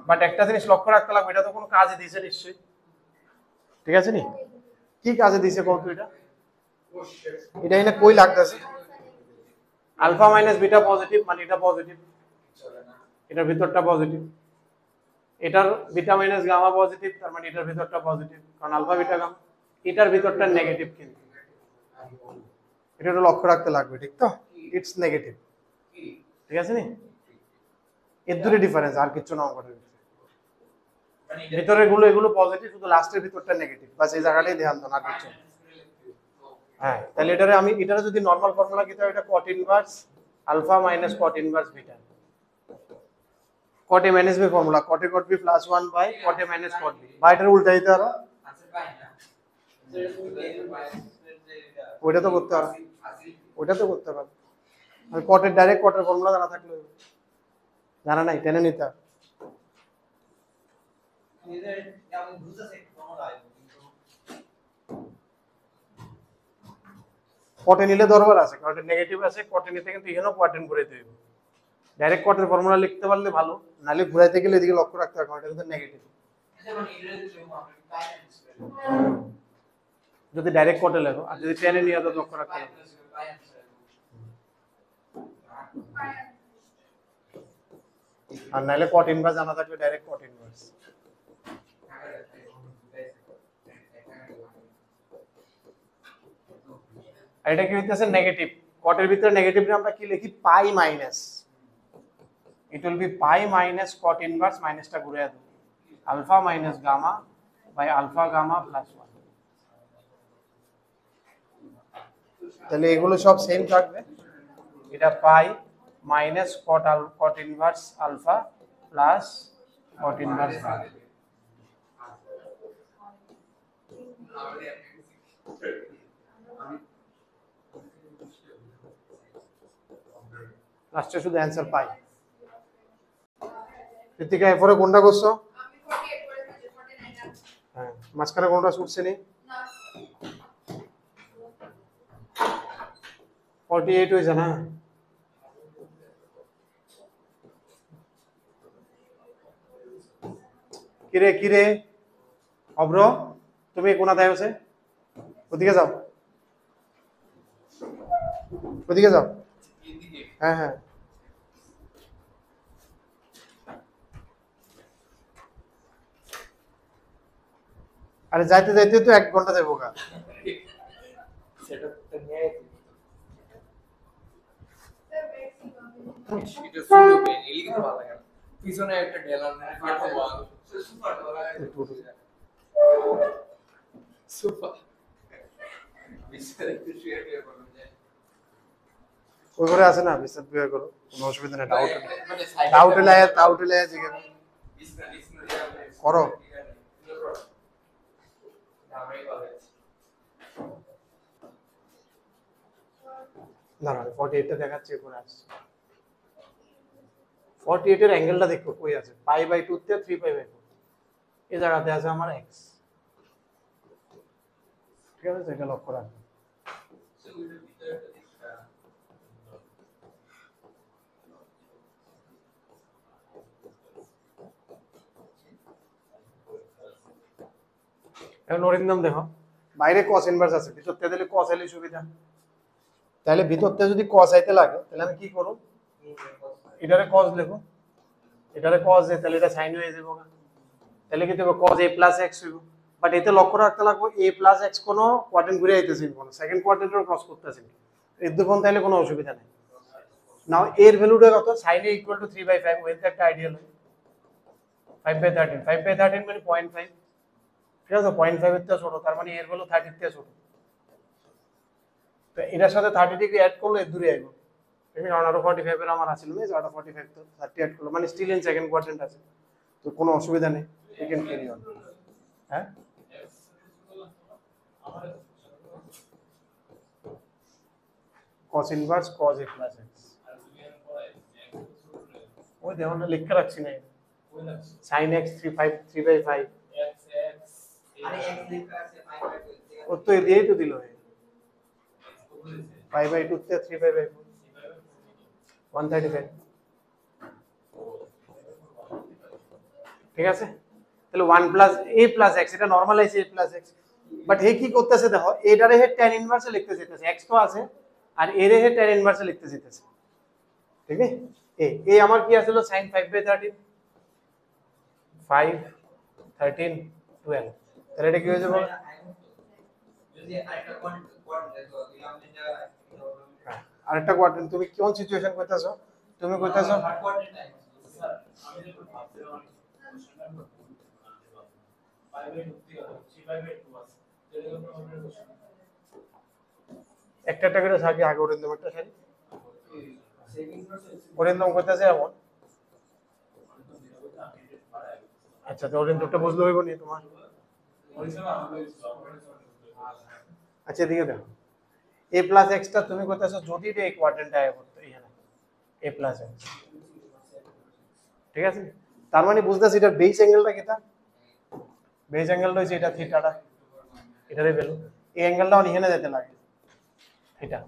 বাট একটা জিনিস লক্ষ্য রাখতে লাগবে, এটা তো কোনো কাজে দিছে নিশ্চয়ই, ঠিক আছে নি? কি কাজে দিছে কত? এটা এনে কই লাগতেছে? আলফা মাইনাস বিটা পজিটিভ, মানে এটা পজিটিভ, এটার ভিতরটা পজিটিভ। এটার বিটা মাইনাস গামা পজিটিভ, তার মানে এটার ভিতরটা পজিটিভ, কারণ আলফা বিটা গামা। এটার ভিতরটা নেগেটিভ, কিন্তু এটা লক্ষ্য রাখতে লাগবে, ঠিক তো? ইটস নেগেটিভ, ঠিক আছে নি? এর দুটো ডিফারেন্স, আর কিছু না। অঙ্কটার ভিতরের গুলো এগুলো পজিটিভ, শুধু লাস্টের ভিতরটা নেগেটিভ, বাস এই জায়গাটাই ধ্যান দাও, আর কিছু। হ্যাঁ, তাহলে এটারে আমি এটারে যদি নরমাল ফর্মুলা কি হয়, এটা cot inverse alpha minus cot inverse beta. cot a minus b formula, cot a cot b plus 1 by cot a minus cot b, বা এটার উল্টা দিতে পারো। ওইটা তো করতে পারো, ওইটা তো করতে পারো। আর cot এর ডাইরেক্ট cot এর ফর্মুলা জানা থাকলে, জানা নাই টেনে নিতে হবে। cot নিলে দরবার আছে, কারণ এটা নেগেটিভ আছে। cot নিতে কিন্তু এখানেও কোয়াড্রেন্ট ঘুরাইতে হবে। ডাইরেক্ট cot এর ফর্মুলা লিখতে পারলে ভালো, নালে ঘুরাইতে গেলে এদিকে লক্ষ্য রাখতে হবে, কারণ এটা কিন্তু নেগেটিভ। যদি ডাইরেক্ট cot এ লেখো, আর যদি টেনে নিয়ে তো লক্ষ্য রাখতে হবে। আর নাইলে cot ইনভার্স জানা থাকলে ডাইরেক্ট cot ইনভার্স। আর এটা কি হইতেছে? নেগেটিভ। cot এর ভিতরে নেগেটিভ আমরা কি লিখি? পাই minus, it will be pi minus cot inverse, মাইনাসটা ঘুরে দাও, alpha minus gamma by alpha gamma plus 1। তাহলে এগুলো সব সেম থাকবে। এটা pi minus cot inverse alpha plus cot inverse gamma. লাস্টে শুধু অ্যানসার পাই। ঋতিকা এরপরে কোনটা করছো? হ্যাঁ, মাঝখানে কোনটা ছুটছে নি? 48 হয়েছে না? কিরে কিরে অব্র, তুমি কোনায় আছে? ওদিকে যাও, ওদিকে যাও। হ্যাঁ হ্যাঁ, আরে যাইতে যাইতে তো 1 ঘন্টা যাবো গা। সেটআপটা নিয়ে এটা শুরু হবে এলি কিন্তু ভালো লাগে পিছনে একটা ডেলার ফাটা ওয়াল সুপার বিস্তারিত একটু শেয়ার করুন যায় ওই ঘরে আছে না, বিস্তারিত বিয়ে করো, কোনো অসুবিধা নেই। ডাউট মানে ডাউট এলে জিজ্ঞাসা করো। না না 48 টা দেখাচ্ছে, করে আসছে 48 এর অ্যাঙ্গেলটা দেখো কই আছে, π/2 তে 3π/4 এই জায়গাতে আছে আমার x। ঠিক আছে, এটা লক্ষ্য রাখো। এখন অরিন্দম দেখো, বাইরে cos ইনভার্স আছে, ভিতরতে দিলে cos আইলে সুবিধা। তাহলে ভিতরতে যদি cos আইতে লাগে তাহলে আমি কি করব, এটারে cos লেখো, এটারে cos এ, তাহলে এটা sin হয়ে যাবে। তাহলে কি দেব, cos a + x হইব। বাট এতে লক্ষ্য রাখতে লাগবে a + x কোন কোয়াড্রেন্ট ঘুরে আইতেছে কোন সেকেন্ড কোয়াড্রেন্টও ক্রস করতেছে, এর দুপন তাইলে কোনো অসুবিধা নেই। নাও এর ভ্যালুটা কত, sin a = 3/5, ওইটা একটা আইডিয়াল হয় 5/13, 5/13 মানে 0.5। ঠিক আছে, 0.5 এর থেকে ছোট, তার মানে এর ভ্যালু 30 এর থেকে ছোট। তো এটার সাথে 30 ডিগ্রি অ্যাড করলে এর দূরে আইবো। এখানে আরো 45 এর আমার আছিল না, 45 তো 30 অ্যাড করলে মানে স্টিল ইন সেকেন্ড কোয়াড্রেন্ট আছে, তো কোনো অসুবিধা নেই, ইউ ক্যান ক্যারি অন। হ্যাঁ cos inverse cos a + x, ওই দেখুন লিখে রাখছি না, sin x 3/5 আরে এক লেখা আছে 5/2 ও তো এই দিয়েই তো দিল, π/2 তে 3/5 135। ঠিক আছে, তাহলে 1 + a + x, এটা নরমালাইজ a + x। বাট হে কি করতেছে দেখো, এটারে হে tan ইনভার্সে লিখতে যেতেছে, x তো আছে আর এর হে tan ইনভার্সে লিখতে যেতেছে। ঠিক আছে, এ আমার কি আছিল, sin 5/13, 5 13 12, তাহলে এটা কি হয়ে যাবে, যদি আরেকটা কোয়াড দেখো দিলাম যেটা আরেকটা কোয়াড্রেন্ট। তুমি কোন সিচুয়েশন কইতাছো, তুমি কইতাছো কোয়াড্রেন্ট টাইম স্যার আমি যেটা ভাবছিলাম একটা একটা করে সাকি আগে অরিন্দম একটা সারি, অরিন্দম কইতাছে এমন। আচ্ছা, তো অরিন্দমটা বুঝলে হইব নি তোমার। আচ্ছা এদিকে দেখো, a + x টা তুমি কইতাছো যদি এটা এই কোয়াড্রেন্টে আয় করতে, এখানে a + x। ঠিক আছে, তার মানে বুঝতাছি এটার বেস অ্যাঙ্গেলটা কিটা, বেস অ্যাঙ্গেলটা হইছে এটা থিটাটা, এটারে ভ্যালু এই অ্যাঙ্গেলটা এখানে যেতে লাগে থিটা,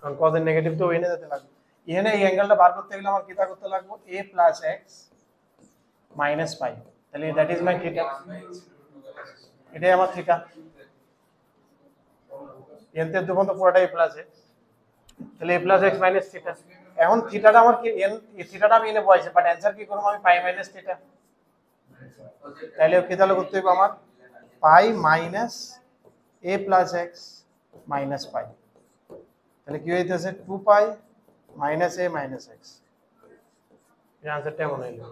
কারণ cos এর নেগেটিভ তো এখানে যেতে লাগে। এখানে এই অ্যাঙ্গেলটা বার করতে গেলে আমার কিটা করতে লাগবে, a + x - π, তাহলে দ্যাট ইজ মাই থিটা, এটাই আমার থিটা। এনতে দুপন তো পুরোটাই প্লাস x, তাহলে a + x - থিটা। এখন থিটাটা আমার কি n, এই থিটাটা আমি এনে বসাইছি, বাট অ্যানসার কি করব আমি, π - থিটা। তাহলে কি তাহলে করতে হবে আমার π - a + x - π, তাহলে কি হইতেছে 2π - a - x। এর আনসারটা এমন হইলো,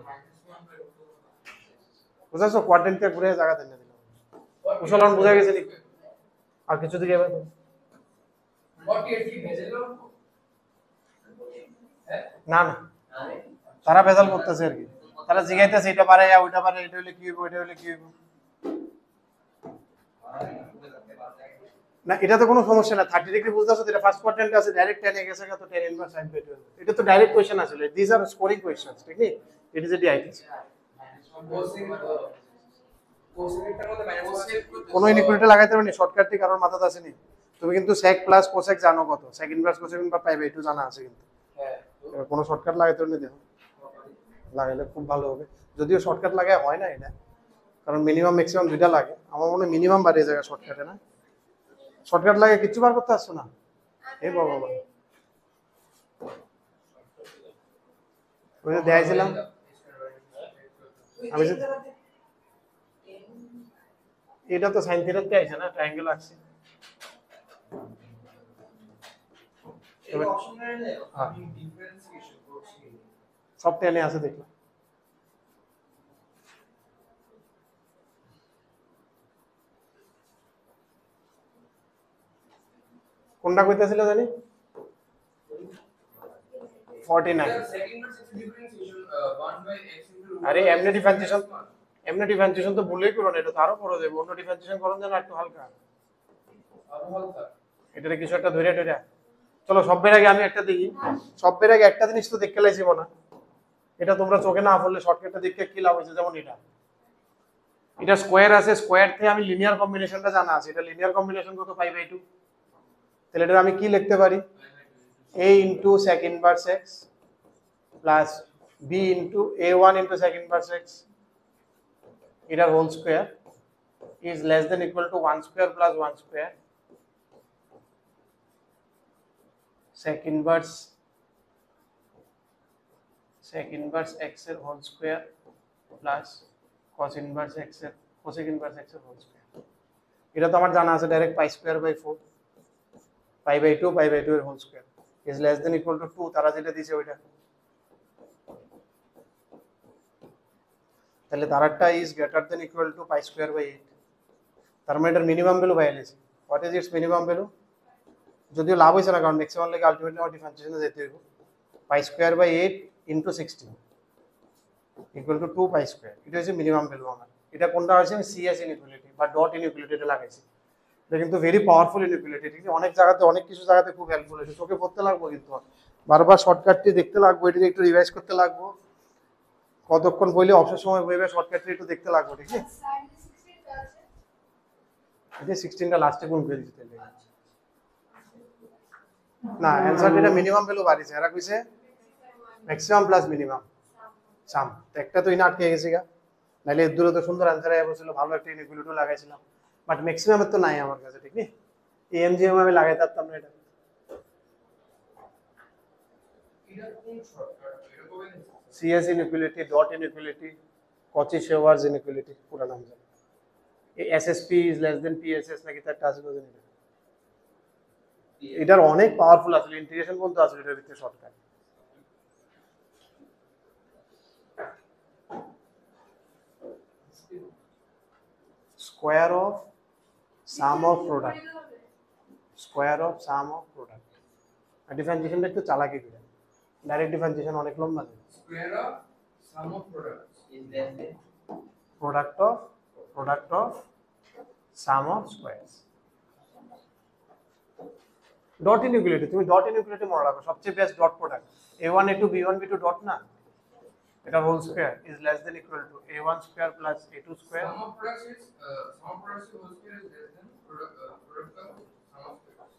বুঝাছো, কোয়াড্রেন্টে ঘুরে জায়গা দেন দিলাম, কুশলন বুঝা গেছে নি, আর কিছু দিকে এবার 48 কি ভেজেল না না, তারা ভেজাল করতেছে আর কি, তারা জিগাইতেছে এটা পারে ওইটা পারে, এটা হইলে কি হইব, এটা হইলে কি হইব। না এটা তো কোনো সমস্যা না, 30 ডিগ্রি বুঝতেছো, এটা ফার্স্ট কোয়াড্রেন্টে আছে, ডাইরেক্ট tan এ গেছে, তো tan ইনভার্স sin/2, এটা তো ডাইরেক্ট কোশ্চেন আসলে, দিস আর স্কোরিং কোশ্চেনস, ঠিক নেই, ইট ইজ এ ডিআইটি। কোনো ইনইকুয়ালিটি লাগাইতে পারনি শর্টকাটটি কারোর মাথাতে আসেনি, তুমি কিন্তু sec + cosec জানো কত, sec ইনভার্স cosec বা π/2 জানা আছে কিন্তু, কোনো শর্টকাট লাগাইতে পারনি, দেখো লাগাইলে খুব ভালো হবে, যদিও শর্টকাট লাগায় হয় না এটা। কারণ মিনিমাম ম্যাক্সিমাম দুইটা লাগে। আমার মনে হয় মিনিমাম বাড়িয়ে জায়গা শর্টকাটে না, শর্টকাট লাগে কিচ্ছু বার করতে আসছো না। এই বাবা, ওই যে দেখাইছিলাম আমি যে, এটা তো সাইন থিটাতে আইছে না, ট্রায়াঙ্গেল আসছে। সব টেনে আছে দেখলাম। কোনটা কইতাছিল জানি 49। আরে এমনি ডিফারেন্সিয়েশন তো ভুলেই করো না, এটা তো আরো বড় দেব। অন্য ডিফারেন্সিয়েশন করুন যেন একটু হালকা, এটারে কিছু একটা ধরে ধরে। চলো সবের আগে আমি একটা দেখি, সবের আগে একটা জিনিস তো দেখতে লাইছিব না, এটা তোমরা চোখে না পড়লে শর্টকাটটা দেখতে কি লাভ হয়েছে। যেমন এটা স্কোয়ার আছে, স্কোয়ার থেকে আমি লিনিয়ার কম্বিনেশনটা জানা আছে, এটা লিনিয়ার কম্বিনেশন কত পাই বাই 2। তাহলে এটা আমি কি লিখতে পারি, a into sec inverse x plus b into a1 into sec inverse x এটার whole square is less than equal to 1 square plus 1 square sec inverse x এর whole square plus cos inverse x এর cosec inverse x এর whole square. এটা তো আমার জানা আছে direct pi square by 4 pi by 2 এর whole square is less than equal to 2, তারা যেটা দিয়েছে ওইটা। তাহলে তারাটা is greater than equal to pi square by 8, তার মানে এটার মিনিমাম ভ্যালু পাই গেছে। What is it's minimum value? যদিও লাভ হইছে না, কারণ ম্যাক্সিমাম লাগে আলটিমেটলি আমার ডিফারেন্সিয়েশনে যেতে হইব। pi square by 8 into 16 equal to 2 pi square, এটা হচ্ছে মিনিমাম ভ্যালু আমার। এটা কোনটা আছে, আমি সিএস ইনইকুয়ালিটি বা ডট ইনইকুয়ালিটি এটা লাগাইছি। এটা কিন্তু ভেরি পাওয়ারফুল ইনইকুয়ালিটি, ঠিক আছে? অনেক জায়গাতে অনেক কিছু জায়গাতে খুব হেল্পফুল হয়েছে। চোখে পড়তে লাগবো কিন্তু বারবার শর্টকাটটি দেখতে লাগবো, এটা একটু রিভাইজ করতে লাগবো, কতক্ষণ বইলে অবসর সময় বইবে শর্টকাটটি একটু দেখতে লাগবো, ঠিক আছে? এই 16টা লাস্টে কোন করে দিতে না, অ্যানসার এটা মিনিমাম ভ্যালু বাড়িছে, এরা কইছে ম্যাক্সিমাম প্লাস মিনিমাম সাম। তো একটা তো ইনা আটকে গেছে গা, নাইলে এর দূরে তো সুন্দর অ্যানসার আয়া বসছিল, ভালো একটা ইনইকুয়ালিটি লাগাইছিলাম, বাট ম্যাক্সিমামের তো নাই আমার কাছে, ঠিক নেই? এএমজিএম আমি লাগাই পারতাম না এটা। CS inequality, dot inequality, Cauchy Schwarz inequality পুরো নাম জানি। এই SSP is less than PSS নাকি তার টাচ করে জানি। এটার অনেক পাওয়ারফুল আছে, ইন্টিগ্রেশন পর্যন্ত আছে এটার ভিতরে shortcut. Square of sum of product, square of sum of product. আর ডিফারেন্সিয়েশনটা একটু চালাকি করে, ডাইরেক্ট ডিফারেন্সিয়েশন অনেক লম্বা। Square of sum of products is less than product of sum of squares. Dot inequality, তুমি ডট ইনইকুয়ালিটি মনে রাখো, সবচেয়ে best dot product a1 a2 b1 b2 dot না, এটা whole square is less than equal to a1 square plus a2 square. sum of products is whole square is less than product of sum of squares.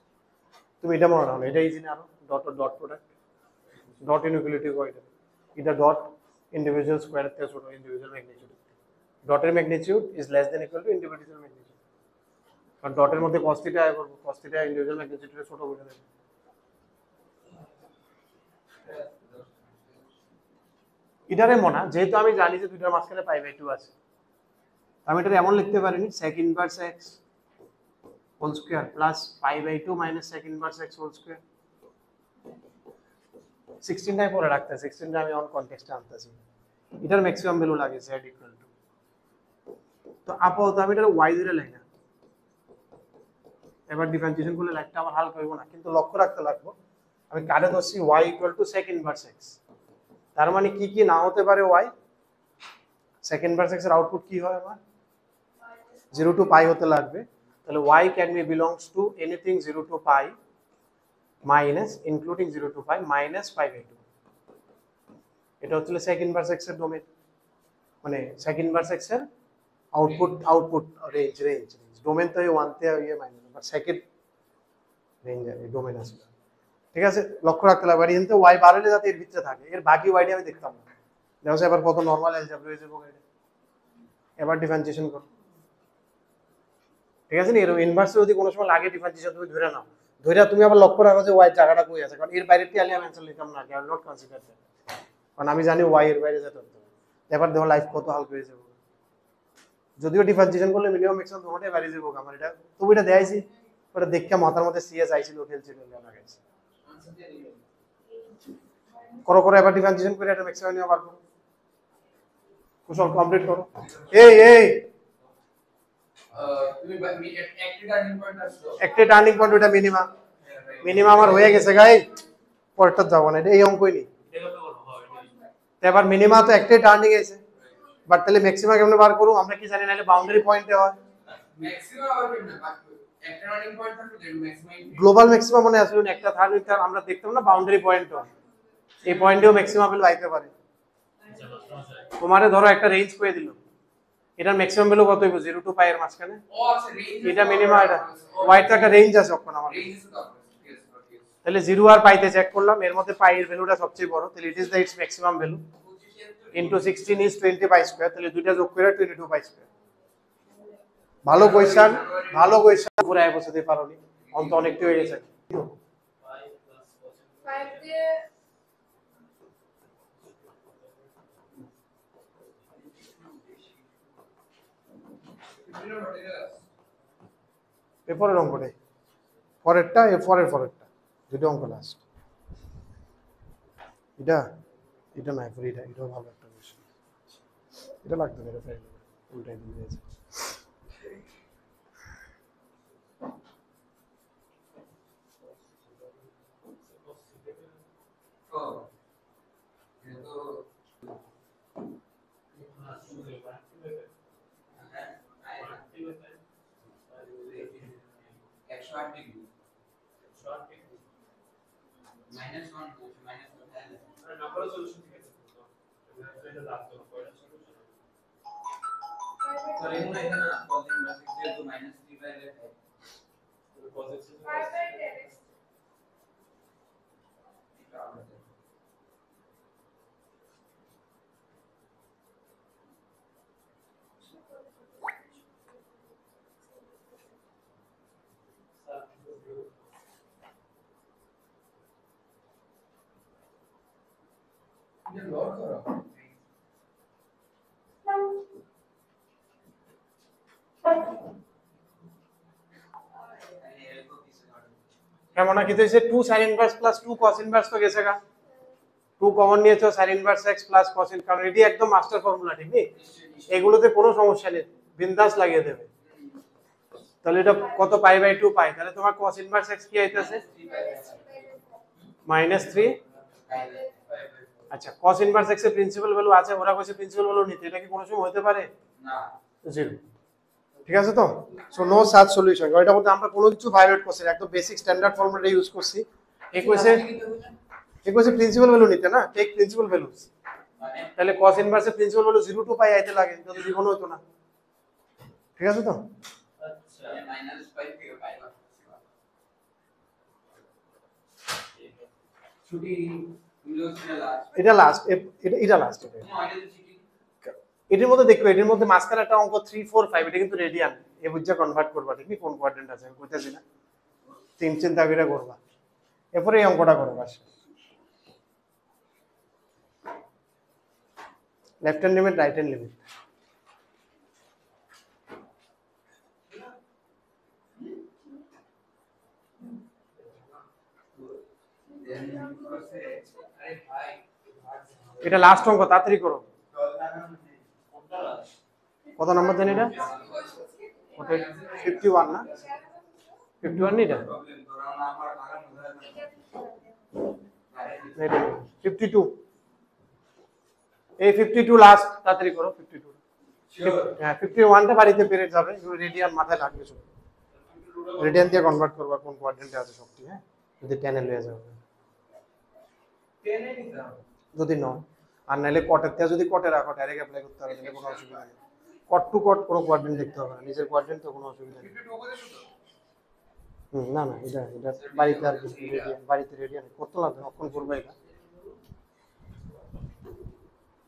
তুমি এটা মনে রাখো, এটা easy না আরো, dot product, dot inequality কয় এটা dot individual স্কয়ারের থেকে ছোট, ইন্ডিভিজুয়াল ম্যাগনিটিউড, ডটের magnitude is less than equal to individual magnitude. কারণ ডটের মধ্যে cos থিটা আয় করব, cos থিটা ইন্ডিভিজুয়াল ম্যাগনিটিউডের ছোট করে দেব। এটারে মনে, যেহেতু আমি জানি যে দুইটার মাঝখানে পাই বাই 2 আছে, আমি এটা এমন লিখতে পারিনি sec inverse x whole square plus pi by 2 minus sec inverse x whole square. 16টাই পরে রাখতে, 16টা আমি অন কনটেক্সটে আনতেছি। এটার ম্যাক্সিমাম ভ্যালু লাগে z ইকুয়াল টু, তো আপাতত আমি এটা y ধরে লিখি না, এবার ডিফারেন্সিয়েশন করলে লাইকটা আমার হালকা হইব না, কিন্তু লক্ষ্য রাখতে লাগবো আমি কারে ধরছি y equal to sec inverse x। তার মানে কি কি না হতে পারে y, sec ইনভার্স x এর আউটপুট কি হয় আমার 0 টু পাই হতে লাগবে। তাহলে y can be belongs to anything 0 to pi minus including 0 to pi minus pi by 2। এটা হচ্ছে sec ইনভার্স x এর ডোমেন, মানে sec ইনভার্স x এর আউটপুট রেঞ্জ ডোমেন তো এই 1 তে ইয়ে মাইনাস, বাট sec এর রেঞ্জ এই ডোমেন আছে, ঠিক আছে? লক্ষ্য রাখতে লাগবে, আর এনতে y বার হলে যাতে এর ভিতরে থাকে, এর বাকি y টি আমি দেখতাম না। দেখো এবার কত নরমাল অ্যালজেব্রা হয়েছে, এবার ডিফারেন্সিয়েশন করো, ঠিক আছে নি? এর ইনভার্সে যদি কোনো সময় লাগে ডিফারেন্সিয়েশন তুমি ধরে নাও, ধরে তুমি আবার লক্ষ্য রাখো যে ওয়াই জায়গাটা কই আছে, কারণ এর বাইরে টিয়ালি আমি অ্যান্সার লিখতাম না, আই নট কনসিডার দ্যাট, কারণ আমি জানি ওয়াই এর বাইরে যেতে হবে। এবার দেখো লাইফ কত হালকা হয়ে যাবে, যদিও ডিফারেন্সিয়েশন করলে মিনিমাম ম্যাক্সিমাম তোমারটাই বাইরে যাবো আমার এটা, তবু এটা দেখাইছি, ওটা দেখে মাথার মধ্যে সিএস আইছিল খেলছিল লাগাইছে। করো করো এবার ডিফারেন্সিয়েশন করে এটা ম্যাক্সিমাম নিয়ে বার করো, কুশল কমপ্লিট করো। এই একটা টার্নিং পয়েন্ট, ওটা মিনিমাম, মিনিমাম আমার হয়ে গেছে গাই, পরেরটা যাবো না, এটা এই অঙ্কই নেই। এবার মিনিমা তো একটাই টার্নিং আছে, বাট তাহলে ম্যাক্সিমা কেমনে বার করব আমরা কি জানি না, বাউন্ডারি পয়েন্টে হয় ম্যাক্সিমাম আবার কেমনে একটা রানিং পয়েন্ট থাকলে ম্যাক্সিমাম গ্লোবাল ম্যাক্সিমা মনে আছে একটা থার্ড উইটার আমরা দেখতাম না বাউন্ডারি পয়েন্ট, এই পয়েন্টেও ম্যাক্সিমা ভ্যালু আইতে পারে। তোমারে ধরো একটা রেঞ্জ করে দিল, এটার ম্যাক্সিমাম ভ্যালু কত হইব 0 টু পাই এর মাঝখানে, ও আচ্ছা রেঞ্জ এটা মিনিমা, এটা ওয়াইটা একটা রেঞ্জ আছে ওখানে আমার, রেঞ্জ আছে তো তাহলে 0 আর পাইতে চেক করলাম, এর মধ্যে পাই এর ভ্যালুটা সবচেয়ে বড়, তাহলে it is the it's maximum value into 16 is 20 pi square, তাহলে দুইটা যোগ করে 22 পাই স্কয়ার। ভালো কোশ্চেন, ভালো কোশ্চেন, পুরো আয় বসাতে পারোনি, অন্ত অনেকটি হয়ে গেছে। 5 দিয়ে পেপারের অঙ্কটাই পরেরটা, এর পরেরটা দুটো অঙ্ক লাস্ট, এটা এটা না পরে এটাও ভালো একটা বিষয়, এটা লাগতো না, এটা উল্টাই দিয়ে দিয়েছে। ও কিন্তু 108 ডিগ্রি -1 নাম্বার সলিউশন ঠিক আছে এটা লাস্ট সরি মনে হয় না কজিং ম্যাট্রিক্স যেহেতু -3 বাই লেখা কজিং 5 বাই 10 এটা লোড করো কেমন না কিন্তু এসে 2 sin inverse plus 2 cos inverse তো গেছে গা, 2 কমন নিয়েছো sin inverse x plus cos in, কারণ এটি একদম মাস্টার ফর্মুলা, ঠিক নেই এগুলোতে কোনো সমস্যা নেই, বিন্দাস লাগিয়ে দেবে। তাহলে এটা কত পাই বাই 2 পাই, তাহলে তোমার cos ইনভার্স x কি আইতাছে -3। আচ্ছা cos ইনভার্স x এর প্রিন্সিপাল ভ্যালু আছে, ওরা কইছে প্রিন্সিপাল ভ্যালু নিতে, এটা কি কোনো সময় হতে পারে না 0, ঠিক আছে তো? সো নো সাচ সলিউশন, এটার মধ্যে আমরা কোনো কিছু ভায়োলেট করছি না, একদম বেসিক স্ট্যান্ডার্ড ফর্মুলাটা ইউজ করছি। এই কইছে প্রিন্সিপাল ভ্যালু নিতে না, টেক প্রিন্সিপাল ভ্যালুস, তাহলে cos ইনভার্সের প্রিন্সিপাল ভ্যালু 0 টু পাই আইতে লাগে, তো জীবন হইতো না, ঠিক আছে তো? আচ্ছা -5 থেকে পাই ছুটি এটা লাস্ট, এটা লাস্ট, এটার মধ্যে দেখো, এটার মধ্যে মাঝখানে একটা অঙ্ক 3 4 5, এটা কিন্তু রেডিয়ান, এ বুঝা কনভার্ট করবা, ঠিক কোন কোয়াড্রেন্ট আছে আমি কইতাছি না, তিন চিন্তা করে করবা, এরপরে এই অঙ্কটা করো বাস। Left hand limit, right hand limit, এটা লাস্ট অঙ্ক, তাড়াতাড়ি করো। কত নাম্বার দেন এটা? কত? 51 না? 51 নি এটা? এটা 52, এই 52 লাস্ট, তাড়াতাড়ি করো 52। হ্যাঁ 51টা বাড়িতে পেরে যাবে, রেডিয়ান মাথায় লাগবে, শুধু রেডিয়ান দিয়ে কনভার্ট করবা কোন কোয়াড্রেন্টে আছে শক্তি, হ্যাঁ যদি 10 এ লয়ে যাবে, 10 এ নিতে হবে যদি নয়, আর নাহলে কটের থেকে যদি কটে রাখো ডাইরেক্ট অ্যাপ্লাই করতে হবে, কোনো অসুবিধা নেই, কট টু কট কোনো কোয়াড্রেন্ট দেখতে হবে না, নিজের কোয়াড্রেন্ট তো কোনো অসুবিধা নেই। 52 বলে শুধু না না, এটা বাড়িতে আর কিছু রেডিয়ান, বাড়িতে রেডিয়ান করতে না, তখন করবে এটা।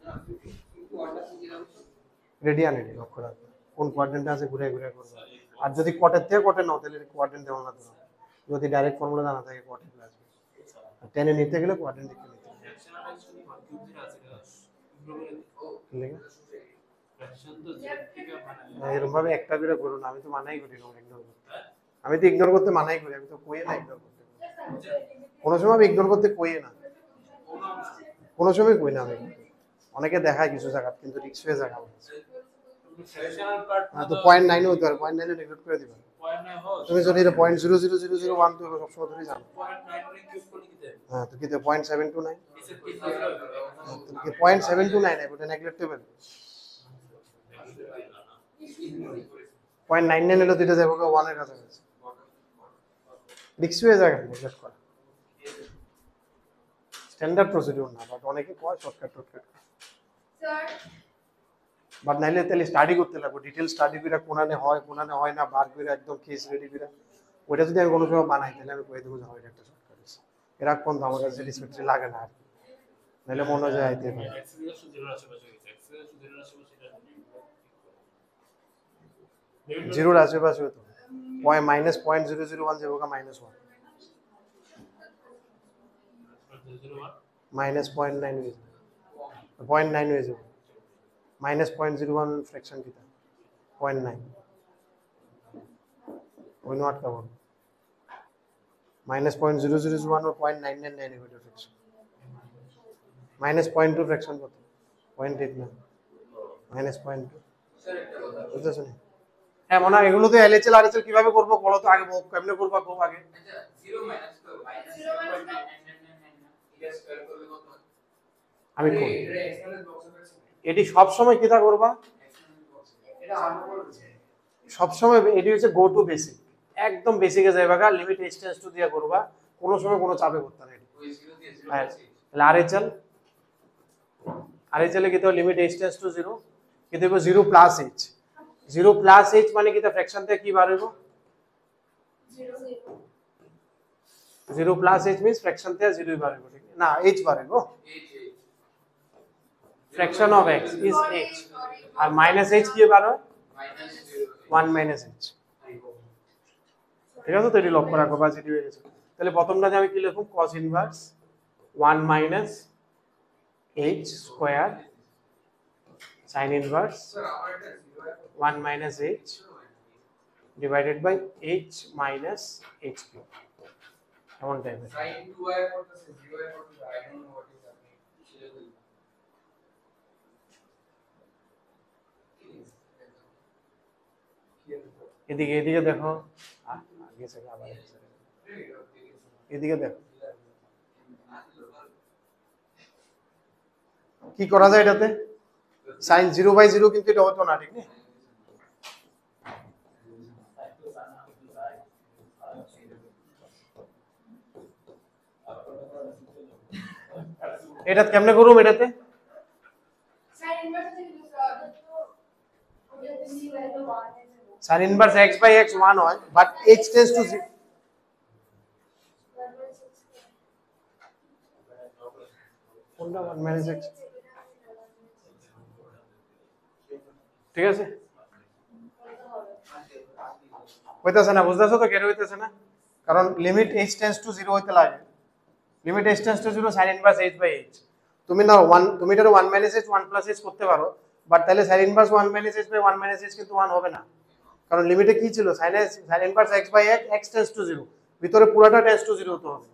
না 51টা শিখে নাও রেডিয়ান এটি লক্ষ্য রাখবে কোন কোয়াড্রেন্টে আছে ঘুরে ঘুরে করবে আর যদি কটের থেকে কটে নাও তাহলে কোয়াড্রেন্ট দেওয়া না তোমার যদি ডাইরেক্ট ফর্মুলা জানা থাকে কটে আসবে আর টেনে নিতে গেলে কোয়াড্রেন্ট দেখতে নিতে হবে এরকম ভাবে একটা করে করো না আমি তো মানাই করি না ইগনোর করতে আমি তো ইগনোর করতে মানাই করি আমি তো কইয়ে না ইগনোর করতে কোনো সময় আমি ইগনোর করতে কইয়ে না কোনো সময় কই না আমি অনেকে দেখায় কিছু জায়গা কিন্তু রিক্স হয়ে জায়গা তো 0.9 হতে পারে 0.9 এ নেগলেক্ট করে দিবা তুমি যদি এটা 0.00001 তো সবসময় ধরে জানো হ্যাঁ তো কি তো 0.729 কি 0.729 এটা নেগলেক্টেবল 0.99 হলো দুইটা যাবে 1 এর কাছাকাছি রিক্স হয়ে জায়গা নেগলেক্ট করা স্ট্যান্ডার্ড প্রসিডিউর না বাট অনেকে কয় শর্টকাট টর্টকাট স্যার বাট নাইলে তাহলে স্টাডি করতে লাগবে ডিটেইল স্টাডি করে কোনানে হয় না বার করে একদম কেস রেডি করে ওটা যদি আমি কোনো সময় বানাই তাহলে আমি কই দেবো যে হয় একটা শর্টকাট আছে এরা কোন আমার কাছে স্যাটিসফ্যাক্টরি লাগে না আর নাইলে মনে যায় আইতে পারে জিরোর আশেপাশে তো -0.001 যাবে -1 -0.9 হয়ে যাবে 0.9 হয়ে যাবে -0.01 ফ্র্যাকশন কিটা 0.9 ওই নট কমন -0.0001 और 0.999 এর ফ্র্যাকশন -0.2 ফ্র্যাকশন কত 0.8 না -0.2 বুঝতেছ না হ্যাঁ মনে হয় এগুলো তো এলএচএল আরএচএল কিভাবে করব বলো তো আগে কেমনে করবা খুব আগে আচ্ছা 0 মাইনাস তো আমি করি এটি সব সময় কিটা করবা এটা আরো বলছে সব সময় এটি হচ্ছে গো টু বেসিক একদম বেসিকে যাইবা লিমিট এক্সটেন্স টু দিয়া করবা কোনো সময় কোনো চাপে করতে না ওই 0 দিয়ে 0 তাহলে আরএচএল এ কি তো লিমিট এক্সটেন্স টু 0 কি দেব 0 প্লাস h 0 প্লাস h মানে কি তা ফ্র্যাকশন থেকে কি বার হইব 0 প্লাস h মিন্স ফ্র্যাকশন থেকে 0 বার হইব ঠিক না h বার হইব fraction of x is h আর মাইনাস h কি বার হয় 1 মাইনাস h ঠিক আছে তো এটি লক্ষ্য রাখো বা যেটি হয়ে গেছে তাহলে প্রথমটাতে আমি কি লিখব cos inverse 1 minus h square sin inverse sir আমার এটা 1 minus h divided by h minus h cube এমন টাইপের sin 2y করতেছে 0y করতেছে I don't know what is happening এদিকে দেখো আগে থেকে আবার এদিকে দেখো কি করা যায় এটাতে sin 0/0 কিন্তু এটা হতো না ঠিক না এটা কেমনে করব এটাতে sin inverse x by x 1 হয় but h tends to 0 কোনটা 1 minus x ঠিক আছে হইতাছে না বুঝতাছো তো কেন হইতাছে না কারণ লিমিট h tends to 0 হইতে লাগে limit h tends to 0 sin inverse h by h তুমি না 1 তুমি এটা 1 minus h 1 plus h করতে পারো বাট তাহলে sin inverse 1 minus h by 1 minus h কিন্তু 1 হবে না কারণ লিমিটে কি ছিল sin inverse x by x x tends to 0 ভিতরে পুরোটা tends to 0 হতে হবে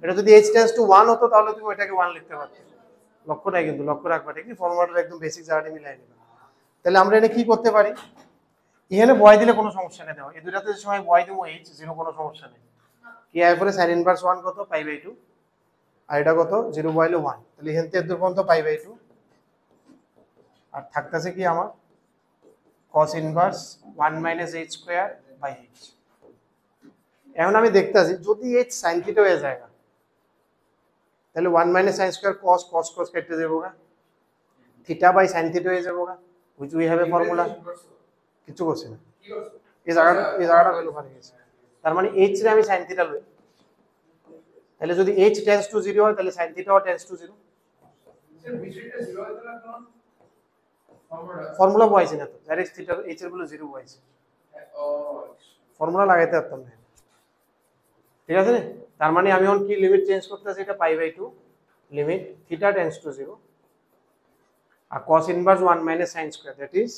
এটা যদি h tends to 1 হতো তাহলে তুমি এটাকে 1 লিখতে পারতে লক্ষ্যটাই কিন্তু লক্ষ্য রাখবা ঠিক আছে ফর্মুলাটা একদম বেসিক জায়গাটা মিলাই নিবা তাহলে আমরা এটা কি করতে পারি এখানে বয় দিলে কোনো সমস্যা নেই দাও এই দুটাতে সময় বয় দেবো h 0 কোনো সমস্যা নেই কি আই পরে sin inverse 1 কত পাই বাই 2 আর এটা কত 0 বয়লে 1 তাহলে এখান থেকে দূর পর্যন্ত পাই বাই 2 আর থাকতেছে কি আমার cos inverse 1 minus h square by h এখন আমি দেখতাছি যদি h sin theta হয়ে যায় তাহলে 1 minus sin square cos কেটে দেবো গা theta by sin theta হয়ে যাবো গা which we have a formula কিছু করছি না এই জায়গাটা ভ্যালু পারে গেছে তার মানে h রে আমি sin theta লই তাহলে যদি h tends to 0 হয় তাহলে sin theta ও tends to 0 স্যার বিষয়টা 0 হতে না ফর্মুলা পাইছি না তো ডাইরেক্ট থিটা এইচ এর ভ্যালু 0 পাইছি ফর্মুলা লাগাইতে পারতাম না ঠিক আছে না তার মানে আমি এখন কি লিমিট চেঞ্জ করতেছি এটা pi by 2 limit theta tends to 0 আর cos inverse 1 minus sin square that is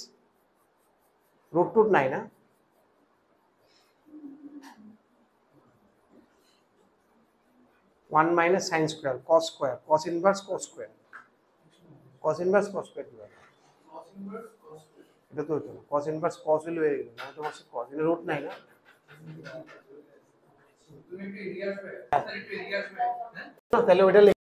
√2 নাই না 1 minus sin square cos square cos inverse cos square cos inverse cos square কি হবে এটা তো হতো cos inverse cos হলো হয়ে গেল না তোমার cos এর রুট নাই না তুমি একটু এগিয়ে আসবে একটু এগিয়ে আসবে হ্যাঁ তাহলে ওইটা